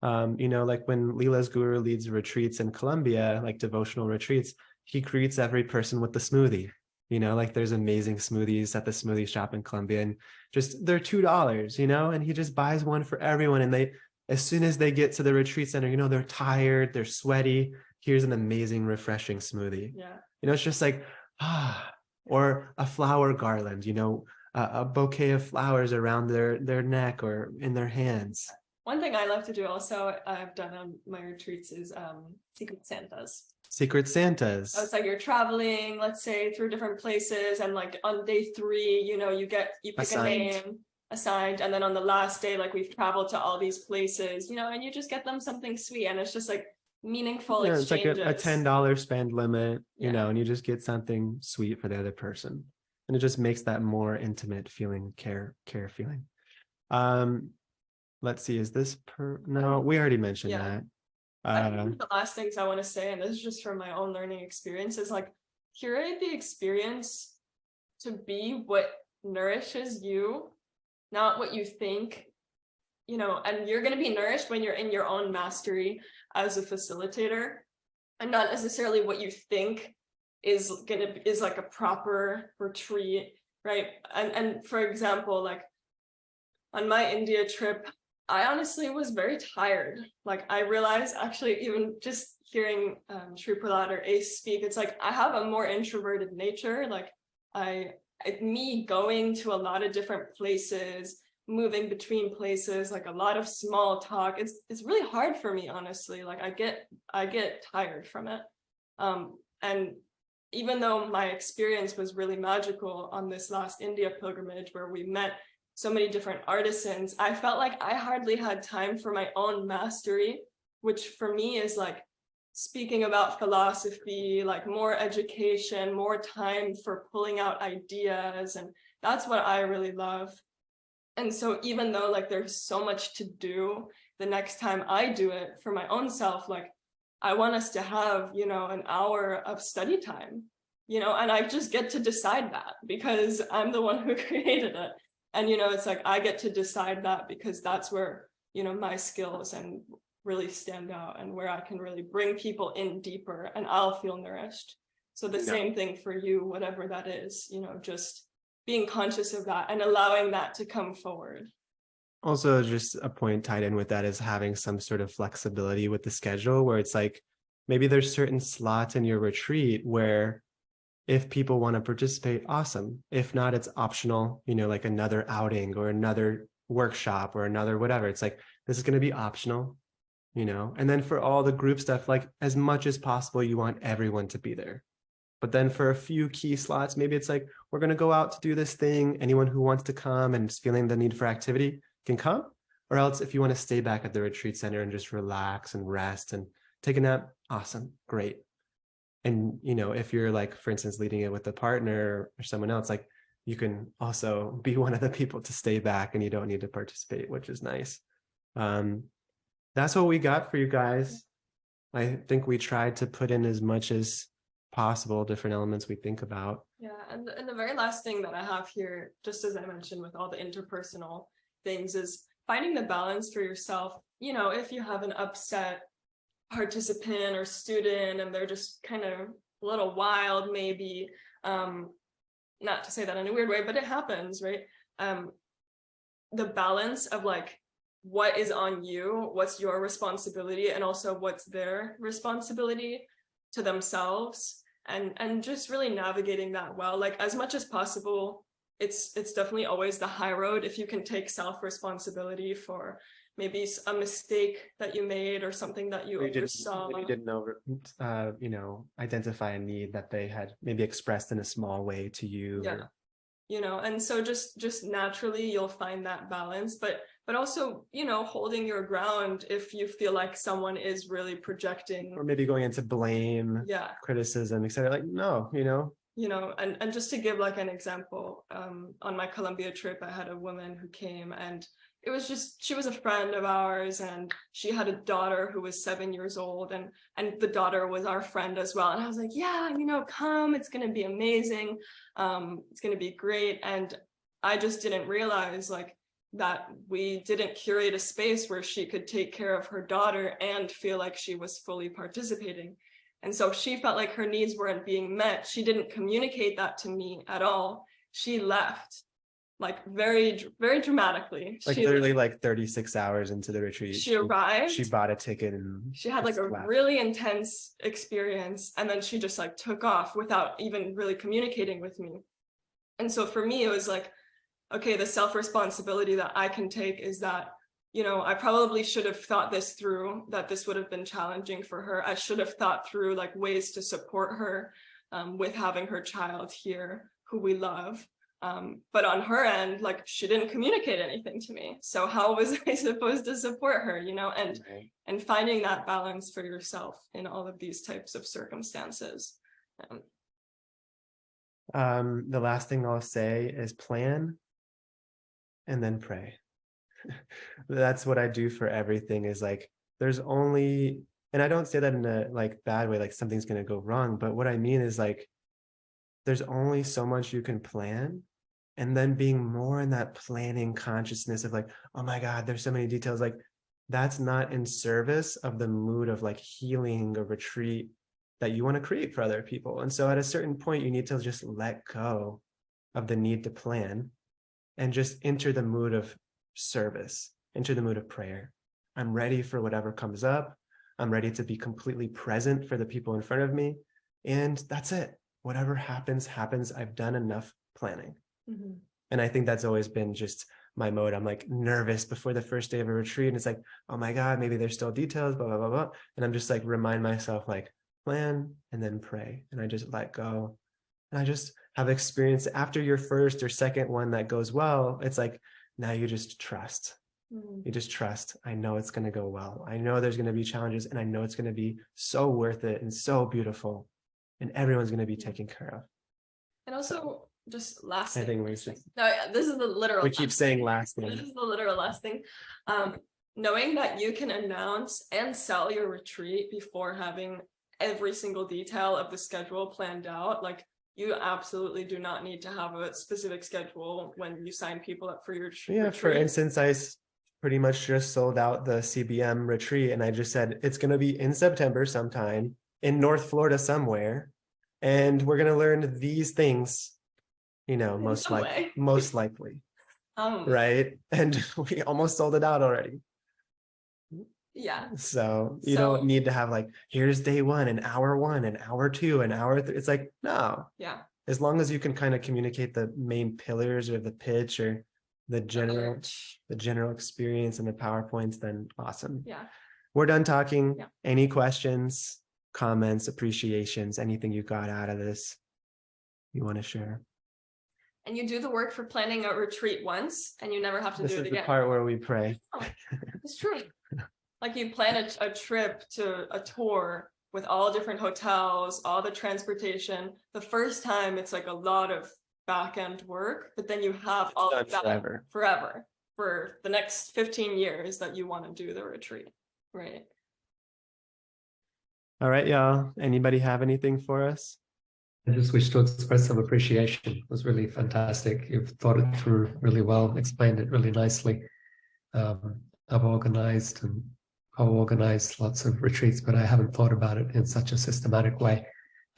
You know, like when Lila's guru leads retreats in Colombia, like devotional retreats, he greets every person with the smoothie. You know, like there's amazing smoothies at the smoothie shop in Colombia, and just they're $2, you know, and he just buys one for everyone. And they, as soon as they get to the retreat center, you know, they're tired, they're sweaty. Here's an amazing, refreshing smoothie. Yeah. You know, it's just like, or a flower garland, you know, a bouquet of flowers around their neck or in their hands. One thing I love to do also, I've done on my retreats, is Secret Santas. Secret Santas. So it's like you're traveling, let's say, through different places, and like on day 3, you know, you pick a name assigned, and then on the last day, like we've traveled to all these places, you know, and you just get them something sweet, and it's just like meaningful exchanges. It's like a $10 spend limit, you know, and you just get something sweet for the other person, and it just makes that more intimate feeling, care feeling. Let's see, is this no, we already mentioned that. I think the last things I want to say, and this is just from my own learning experience, is like curate the experience to be what nourishes you, not what you think, you know, and you're going to be nourished when you're in your own mastery as a facilitator, and not necessarily what you think is like a proper retreat, right? And for example, like on my India trip, I honestly was very tired. Like I realized, actually, even just hearing Shri Prahlad or Ace speak, it's like I have a more introverted nature. Like me going to a lot of different places, moving between places, like a lot of small talk, it's really hard for me, honestly. Like I get tired from it. And even though my experience was really magical on this last India pilgrimage, where we met so many different artisans, I felt like I hardly had time for my own mastery, which for me is like speaking about philosophy, like more education, more time for pulling out ideas. And that's what I really love. And so even though like there's so much to do, the next time I do it for my own self, like I want us to have, you know, an hour of study time, you know, and I just get to decide that because I'm the one who created it. And, you know, it's like, I get to decide that because that's where, you know, my skills and really stand out and where I can really bring people in deeper and I'll feel nourished. So the same thing for you, whatever that is, you know, just being conscious of that and allowing that to come forward. Also, just a point tied in with that is having some sort of flexibility with the schedule where it's like, maybe there's certain slots in your retreat where if people want to participate, awesome. If not, it's optional, you know, like another outing or another workshop or another whatever. It's like, this is going to be optional, you know, and then for all the group stuff, like as much as possible, you want everyone to be there. But then for a few key slots, maybe it's like, we're going to go out to do this thing. Anyone who wants to come and is feeling the need for activity can come. Or else if you want to stay back at the retreat center and just relax and rest and take a nap, awesome, great. And, you know, if you're like, for instance, leading it with a partner or someone else, like you can also be one of the people to stay back and you don't need to participate, which is nice. That's what we got for you guys. I think we tried to put in as much as possible, different elements we think about. Yeah, and the very last thing that I have here, just as I mentioned with all the interpersonal things, is finding the balance for yourself. You know, if you have an upset participant or student and they're just kind of a little wild, maybe, not to say that in a weird way, but it happens, right? The balance of like, what is on you, what's your responsibility, and also what's their responsibility to themselves, and just really navigating that well. Like as much as possible, it's definitely always the high road if you can take self-responsibility for maybe a mistake that you made or something that you oversaw. You didn't know, you know, identify a need that they had maybe expressed in a small way to you. Yeah. You know, and so just naturally you'll find that balance, but also, you know, holding your ground if you feel like someone is really projecting, or maybe going into blame, criticism, etc. Like, no, you know, and just to give like an example, on my Colombia trip, I had a woman who came, and it was just, she was a friend of ours, and she had a daughter who was 7 years old, and the daughter was our friend as well. And I was like, yeah, you know, come, it's going to be amazing. It's going to be great. And I just didn't realize like that we didn't curate a space where she could take care of her daughter and feel like she was fully participating. And so she felt like her needs weren't being met. She didn't communicate that to me at all. She left. Like very, very dramatically. Like literally like 36 hours into the retreat. She arrived. She bought a ticket and she had like a really intense experience. And then she just like took off without even really communicating with me. And so for me, it was like, okay, the self-responsibility that I can take is that, you know, I probably should have thought this through, that this would have been challenging for her. I should have thought through like ways to support her with having her child here who we love. But on her end, like she didn't communicate anything to me. So how was I supposed to support her, you know, and finding that balance for yourself in all of these types of circumstances. The last thing I'll say is plan and then pray. That's what I do for everything, is like, there's only, and I don't say that in a like bad way, like something's going to go wrong. But what I mean is like, there's only so much you can plan, and then being more in that planning consciousness of like, oh my God, there's so many details. Like that's not in service of the mood of like healing a retreat that you want to create for other people. And so at a certain point, you need to just let go of the need to plan and just enter the mood of service, enter the mood of prayer. I'm ready for whatever comes up. I'm ready to be completely present for the people in front of me. And that's it. Whatever happens, happens. I've done enough planning. Mm-hmm. And I think that's always been just my mode. I'm like nervous before the first day of a retreat. And it's like, oh my God, maybe there's still details, blah, blah, blah, blah. And I'm just like, remind myself, like, plan and then pray. And I just let go. And I just have experience after your first or second one that goes well. It's like, now you just trust. Mm-hmm. You just trust. I know it's going to go well. I know there's going to be challenges, and I know it's going to be so worth it and so beautiful. And everyone's going to be taken care of. And also, just last thing. I think this is the literal. We keep saying last thing. This is the literal last thing. Knowing that you can announce and sell your retreat before having every single detail of the schedule planned out, like you absolutely do not need to have a specific schedule when you sign people up for your retreat. Yeah, for instance, I pretty much just sold out the CBM retreat, and I just said it's going to be in September sometime in North Florida somewhere, and we're going to learn these things, you know, most likely, right? And we almost sold it out already. Yeah. So you don't need to have like, here's day one and hour 1 and hour 2 and hour 3. It's like, no. Yeah. As long as you can kind of communicate the main pillars or the pitch or the general experience and the PowerPoints, then awesome. Yeah. We're done talking. Yeah. Any questions, comments, appreciations, anything you got out of this you want to share? and you do the work for planning a retreat once, and you never have to This do is it the again. part where we pray. Oh, it's true. Like you plan a trip to a tour with all different hotels, all the transportation. The first time it's like a lot of back end work, but then you have all Done of that forever for the next 15 years that you want to do the retreat. Right. All right, y'all. Anybody have anything for us? I just wish to express some appreciation. It was really fantastic. You've thought it through really well, explained it really nicely. I've organized and co-organized lots of retreats, but I haven't thought about it in such a systematic way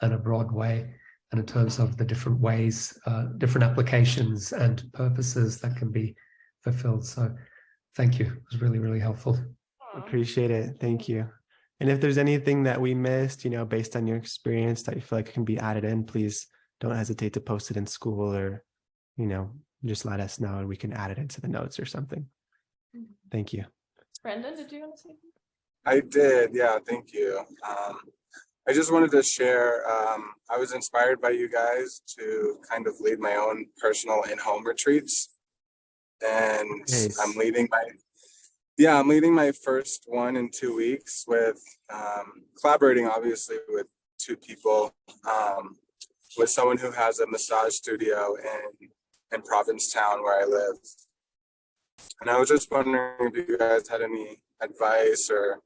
and a broad way. And in terms of the different ways, different applications and purposes that can be fulfilled. So thank you. It was really, really helpful. Appreciate it. Thank you. And if there's anything that we missed, based on your experience that you feel like can be added in, please don't hesitate to post it in school or, just let us know and we can add it into the notes or something. Thank you. Brendan, did you want to say something? I did. Yeah, thank you. I just wanted to share, I was inspired by you guys to kind of lead my own personal in-home retreats. And Nice. I'm leading my first one in 2 weeks with collaborating obviously with two people, with someone who has a massage studio in Provincetown where I live. And I was just wondering if you guys had any advice or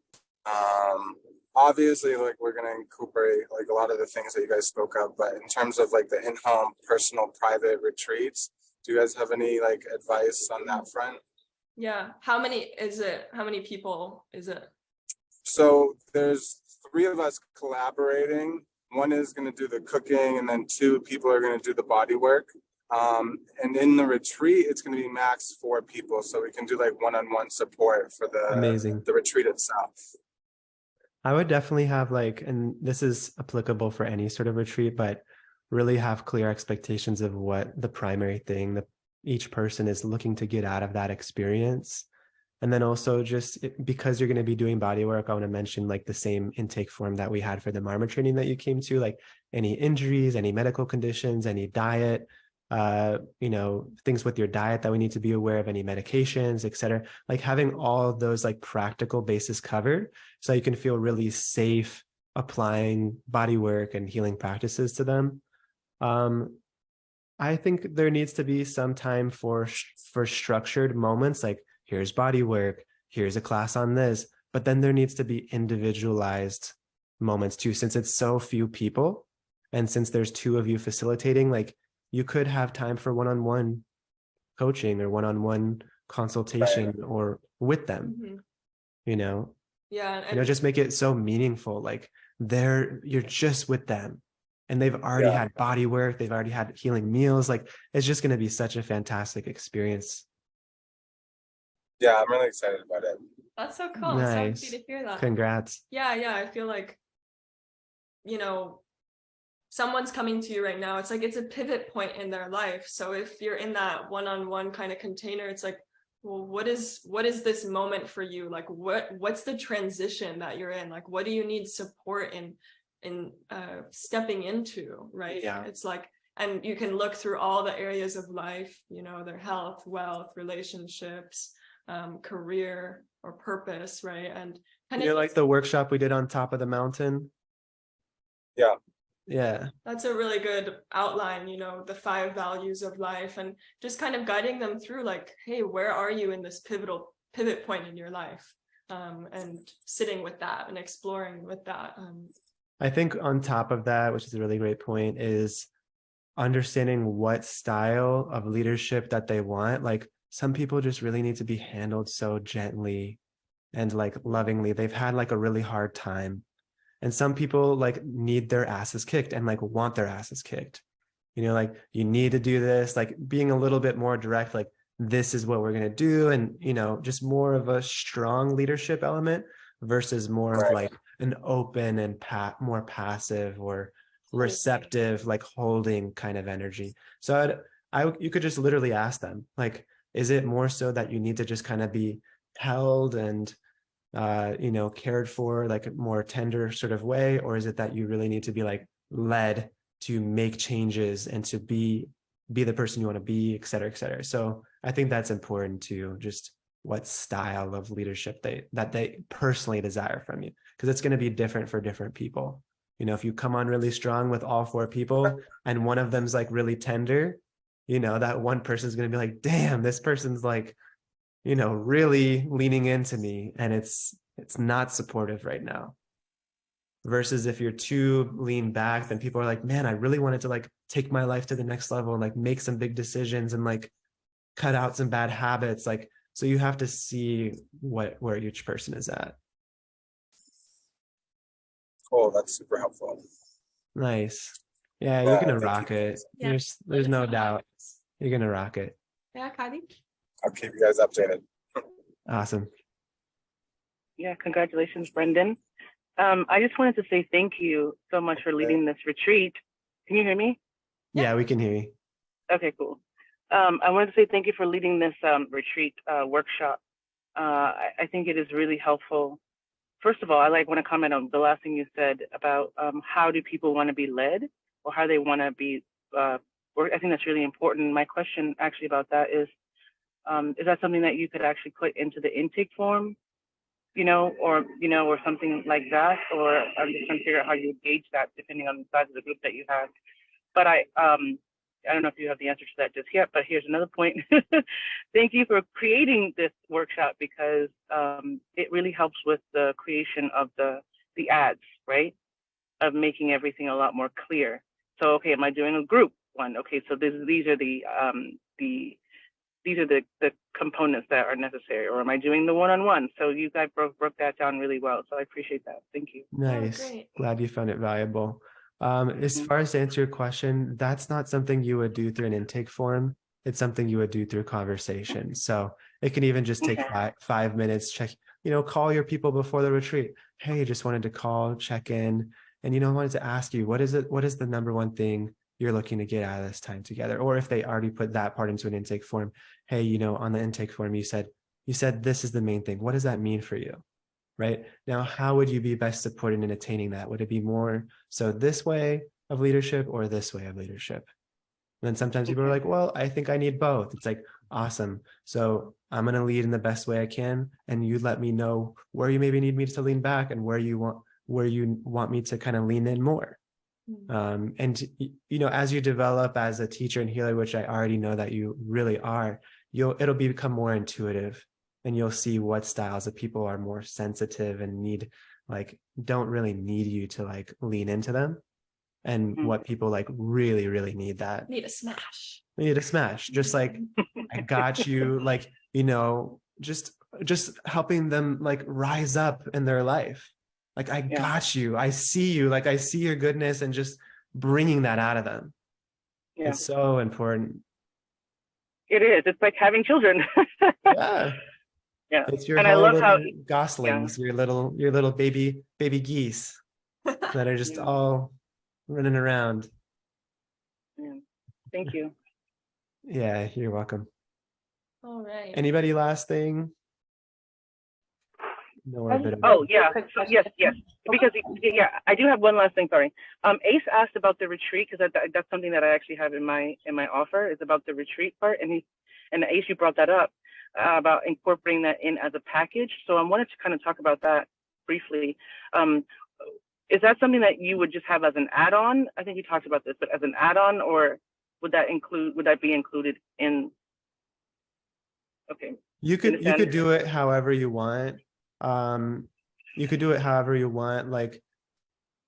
obviously like we're going to incorporate like a lot of the things that you guys spoke of, but in terms of like the in-home personal private retreats, do you guys have any like advice on that front? Yeah. How many people is it? So there's 3 of us collaborating. One is going to do the cooking and then 2 people are going to do the body work. And in the retreat, it's going to be max 4 people. So we can do like one-on-one support for the retreat itself. I would definitely have and this is applicable for any sort of retreat, but really have clear expectations of what the primary thing that each person is looking to get out of that experience. And then also because you're going to be doing body work, I want to mention the same intake form that we had for the Marmor training that you came to, like any injuries, any medical conditions, any diet, things with your diet that we need to be aware of, any medications, etc. Like having all of those practical bases covered so you can feel really safe applying body work and healing practices to them. I think there needs to be some time for structured moments, like here's body work, here's a class on this, but then there needs to be individualized moments too, since it's so few people. And since there's 2 of you facilitating, you could have time for one-on-one coaching or one-on-one consultation or with them, Yeah. just make it so meaningful. You're just with them and they've already had body work. They've already had healing meals. It's just going to be such a fantastic experience. Yeah, I'm really excited about it. That's so cool. Nice. I'm so happy to hear that. Congrats. Yeah. I feel like, someone's coming to you right now. It's it's a pivot point in their life. So if you're in that one-on-one kind of container, it's well, what is this moment for you? What's the transition that you're in? What do you need support in stepping into, right? Yeah. It's and you can look through all the areas of life, their health, wealth, relationships, career or purpose, right? And like the workshop we did on top of the mountain. Yeah. That's a really good outline, the 5 values of life and just kind of guiding them through hey, where are you in this pivot point in your life? And sitting with that and exploring with that. I think on top of that, which is a really great point, is understanding what style of leadership that they want. Some people just really need to be handled so gently and lovingly. They've had a really hard time. And some people need their asses kicked and want their asses kicked. You need to do this, being a little bit more direct, this is what we're going to do. And, just more of a strong leadership element versus more of an open and more passive or receptive, holding kind of energy. So you could just literally ask them, is it more so that you need to just kind of be held and cared for a more tender sort of way, or is it that you really need to be led to make changes and to be be the person you want to be, et cetera, et cetera. So I think that's important too, just what style of leadership that they personally desire from you, because it's going to be different for different people. You know, if you come on really strong with all 4 people and one of them's like really tender, you know, that one person's going to be like, damn, this person's like, you know, really leaning into me, and it's not supportive right now. Versus if you're too lean back, then people are like, man, I really wanted to like take my life to the next level and like make some big decisions and like cut out some bad habits. Like, so you have to see where each person is at. Cool. That's super helpful. Nice. Yeah, you're Yeah, gonna thank rock you. it. Yeah. There's no doubt. You're gonna rock it. Yeah, Kadi? I'll keep you guys updated. Awesome. Yeah, congratulations, Brendan. I just wanted to say thank you so much for leading this retreat. Can you hear me? Yeah, we can hear you. Okay, cool. I wanted to say thank you for leading this retreat workshop. I think it is really helpful. First of all, I want to comment on the last thing you said about how do people want to be led, or how they want to be, I think that's really important. My question actually about that is that something that you could actually put into the intake form, or something like that? Or I'm just trying to figure out how you would gauge that depending on the size of the group that you have. But I don't know if you have the answer to that just yet, but here's another point. Thank you for creating this workshop, because it really helps with the creation of the ads, right? Of making everything a lot more clear. So, okay, am I doing a group one? Okay, so these are the components that are necessary, or am I doing the one-on-one? So you guys broke that down really well. So I appreciate that. Thank you. Nice. Great. Glad you found it valuable. As far as to answer your question, that's not something you would do through an intake form. It's something you would do through conversation. So it can even just take Okay. 5 minutes, check, call your people before the retreat. Hey, just wanted to call, check in. And, I wanted to ask you, what is the number one thing you're looking to get out of this time together? Or if they already put that part into an intake form, hey, on the intake form, you said this is the main thing. What does that mean for you? Right now, how would you be best supported in attaining that? Would it be more so this way of leadership or this way of leadership? And then sometimes people are like, well, I think I need both. It's like, awesome. So I'm going to lead in the best way I can. And you let me know where you maybe need me to lean back and where you want me to kind of lean in more. And as you develop as a teacher and healer, which I already know that you really are, it'll become more intuitive, and you'll see what styles of people are more sensitive and don't really need you to like lean into them, and what people like really, really need that. Need a smash. We need a smash. Just like, I got you, like, just helping them like rise up in their life. Like, I got you. I see you. Like, I see your goodness, and just bringing that out of them. Yeah. It's so important. It is. It's like having children. Yeah. Yeah. It's your And I whole love little how goslings, your little baby geese that are just all running around. Yeah. Thank you. Yeah, you're welcome. All right. Anybody last thing? No, we're a bit of Oh yeah. So, yes. Because I do have one last thing. Sorry. Ace asked about the retreat, because that's something that I actually have in my offer, is about the retreat part, and Ace, you brought that up about incorporating that in as a package. So I wanted to kind of talk about that briefly. Is that something that you would just have as an add-on? I think you talked about this, but as an add-on, or would that be included in? Okay. You could do it however you want. You could do it however you want. Like,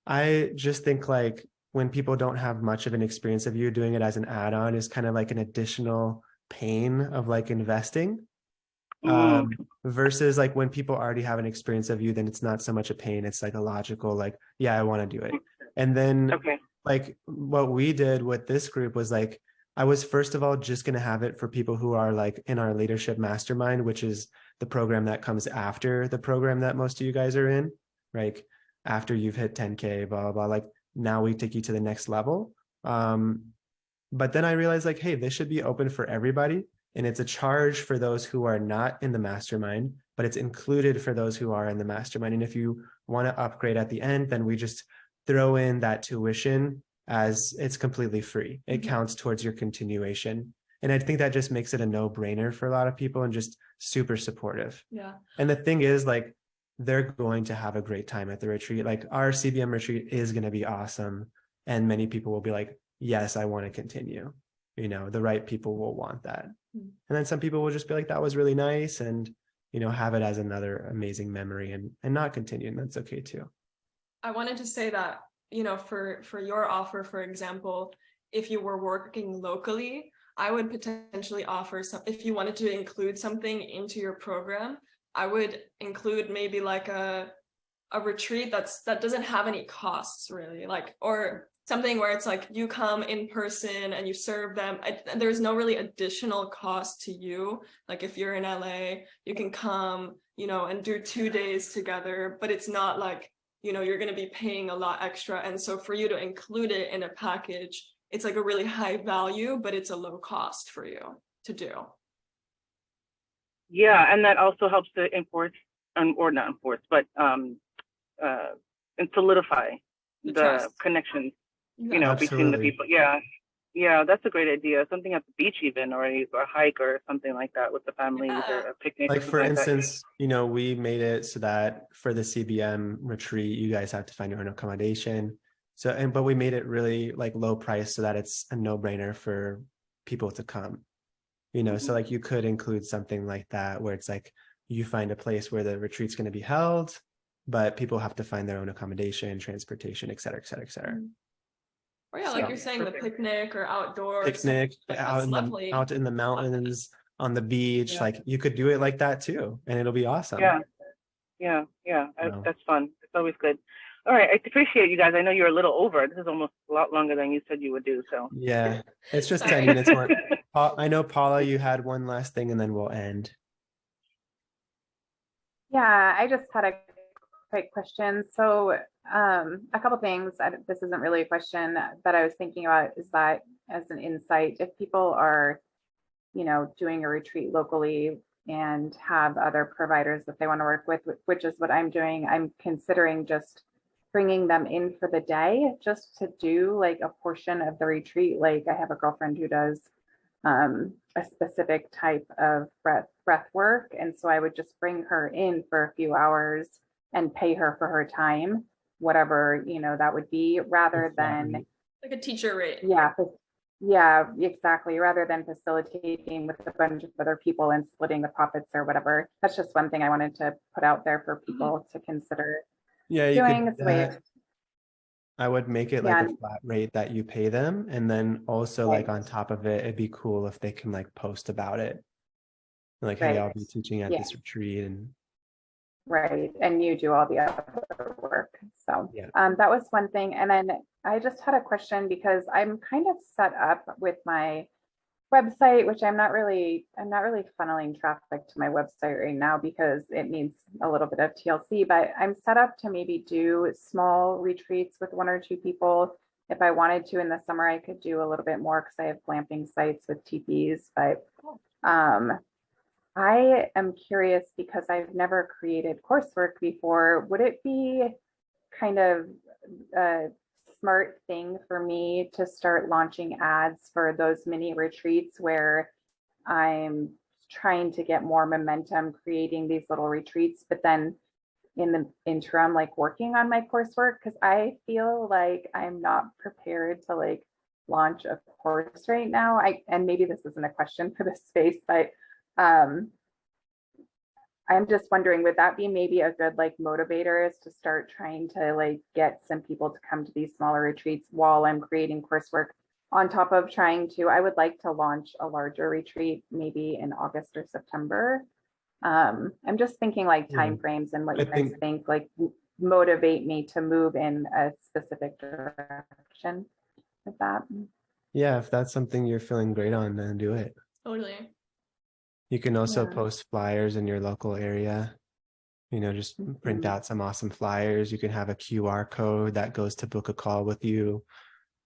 I just think like when people don't have much of an experience of you, doing it as an add-on is kind of like an additional pain of like investing. Versus like when people already have an experience of you, then it's not so much a pain. It's like a logical, like, yeah, I want to do it. And then like what we did with this group was like, I was first of all just going to have it for people who are like in our leadership mastermind, which is the program that comes after the program that most of you guys are in, right? After you've hit 10K, blah, blah, blah, like now we take you to the next level. But then I realized like, hey, this should be open for everybody. And it's a charge for those who are not in the mastermind, but it's included for those who are in the mastermind. And if you want to upgrade at the end, then we just throw in that tuition as it's completely free. It counts towards your continuation. And I think that just makes it a no-brainer for a lot of people and just super supportive. Yeah. And the thing is, like, they're going to have a great time at the retreat. Like, our CBM retreat is going to be awesome. And many people will be like, yes, I want to continue. You know, the right people will want that. And then some people will just be like, that was really nice. And, you know, have it as another amazing memory and not continue. And that's okay too. I wanted to say that, you know, for your offer, for example, if you were working locally, I would potentially offer some, if you wanted to include something into your program, I would include maybe like a retreat that doesn't have any costs really, like, or something where it's like you come in person and you serve them. There's no really additional cost to you. Like if you're in LA, you can come, you know, and do 2 days together, but it's not like, you know, you're going to be paying a lot extra. And so for you to include it in a package, it's like a really high value, but it's a low cost for you to do. Yeah, and that also helps to enforce, or not enforce, but and solidify The the trust. connections, Yeah. you know, between the Absolutely. people. Yeah, yeah, that's a great idea. Something at the beach even, or a hike or something like that with the families, or Yeah. a picnic or Like, something for like that. instance, you know, we made it so that for the CBM retreat, you guys have to find your own accommodation. So, but we made it really like low price so that it's a no-brainer for people to come. You know, so like you could include something like that where it's like you find a place where the retreat's going to be held, but people have to find their own accommodation, transportation, et cetera, et cetera, et cetera. Or yeah, like Yeah, you're saying, the perfect. picnic or outdoor Picnic like, out that's lovely. out in the mountains, on the beach, Yeah. like you could do it like that too, and it'll be awesome. Yeah, Wow. that's fun. It's always good. All right, I appreciate you guys. I know you're a little over. This is almost a lot longer than you said you would do. So Yeah, it's just Sorry. 10 minutes more. I know, Paula, you had one last thing and then we'll end. Yeah, I just had a quick question. So a couple things. This isn't really a question that I was thinking about, is that as an insight, if people are, you know, doing a retreat locally and have other providers that they want to work with, which is what I'm doing, I'm considering just bringing them in for the day just to do like a portion of the retreat. Like I have a girlfriend who does a specific type of breath work. And so I would just bring her in for a few hours and pay her for her time, whatever, you know, that would be, rather than, Like a teacher rate. yeah, exactly. Rather than facilitating with a bunch of other people and splitting the profits or whatever. That's just one thing I wanted to put out there for people to consider Yeah, you doing. could do that. I would make it like a flat rate that you pay them. And then also like on top of it, it'd be cool if they can like post about it. Like, hey, I'll be teaching at this retreat. And right. And you do all the other work. So yeah. That was one thing. And then I just had a question because I'm kind of set up with my website, which I'm not really funneling traffic to my website right now because it needs a little bit of TLC, but I'm set up to maybe do small retreats with 1 or 2 people. If I wanted to in the summer, I could do a little bit more because I have glamping sites with teepees, but I am curious because I've never created coursework before. Would it be kind of a smart thing for me to start launching ads for those mini retreats where I'm trying to get more momentum creating these little retreats, but then in the interim, like working on my coursework? Because I feel like I'm not prepared to like launch a course right now. And maybe this isn't a question for this space, but I'm just wondering, would that be maybe a good like motivator, is to start trying to like get some people to come to these smaller retreats while I'm creating coursework, on top of trying to, I would like to launch a larger retreat maybe in August or September. I'm just thinking like timeframes and what you guys think like motivate me to move in a specific direction with that. Yeah, if that's something you're feeling great on, then do it. Totally. You can also post flyers in your local area. You know, just print out some awesome flyers. You can have a QR code that goes to book a call with you.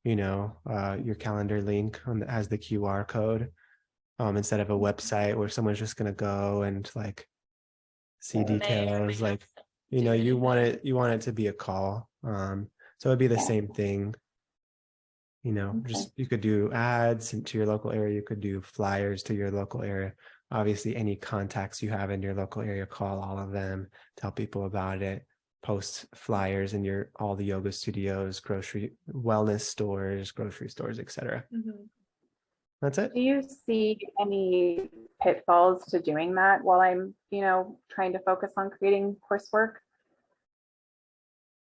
You know, your calendar link that has the QR code, instead of a website where someone's just gonna go and like see details. Like, you know, you want it to be a call. So it'd be the same thing. You know, Okay. just you could do ads to your local area. You could do flyers to your local area. Obviously, any contacts you have in your local area, call all of them, tell people about it, post flyers in your all the yoga studios, grocery wellness stores, grocery stores, etc. Mhm. That's it. Do you see any pitfalls to doing that while I'm, trying to focus on creating coursework?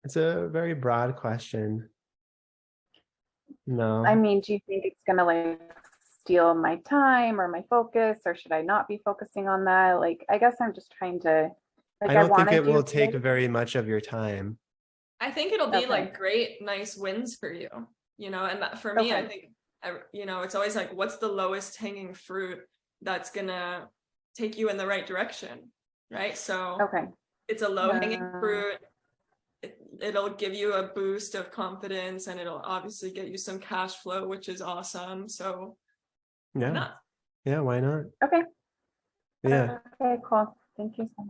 It's a very broad question. No. I mean, do you think it's gonna like steal my time or my focus, or should I not be focusing on that? Like, I guess I'm just trying to, like, I don't think wanna it will do take good. very much of your time. I think it'll be Okay. like great, nice wins for you, and that for me, I Okay. think, it's always like, what's the lowest hanging fruit that's gonna take you in the right direction, right? So Okay. it's a low hanging Uh, fruit. It'll give you a boost of confidence, and it'll obviously get you some cash flow, which is awesome. So why Yeah. not? Yeah, why not? Okay. Yeah. Okay, cool. Thank you so much.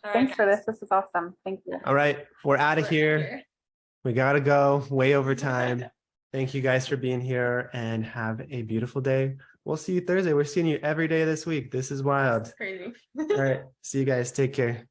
All right, Thanks for guys. this. This is awesome. Thank you. All right, we're out of We're here. We gotta go way over time. Thank you guys for being here and have a beautiful day. We'll see you Thursday. We're seeing you every day this week. This is wild. Crazy. All right, see you guys. Take care.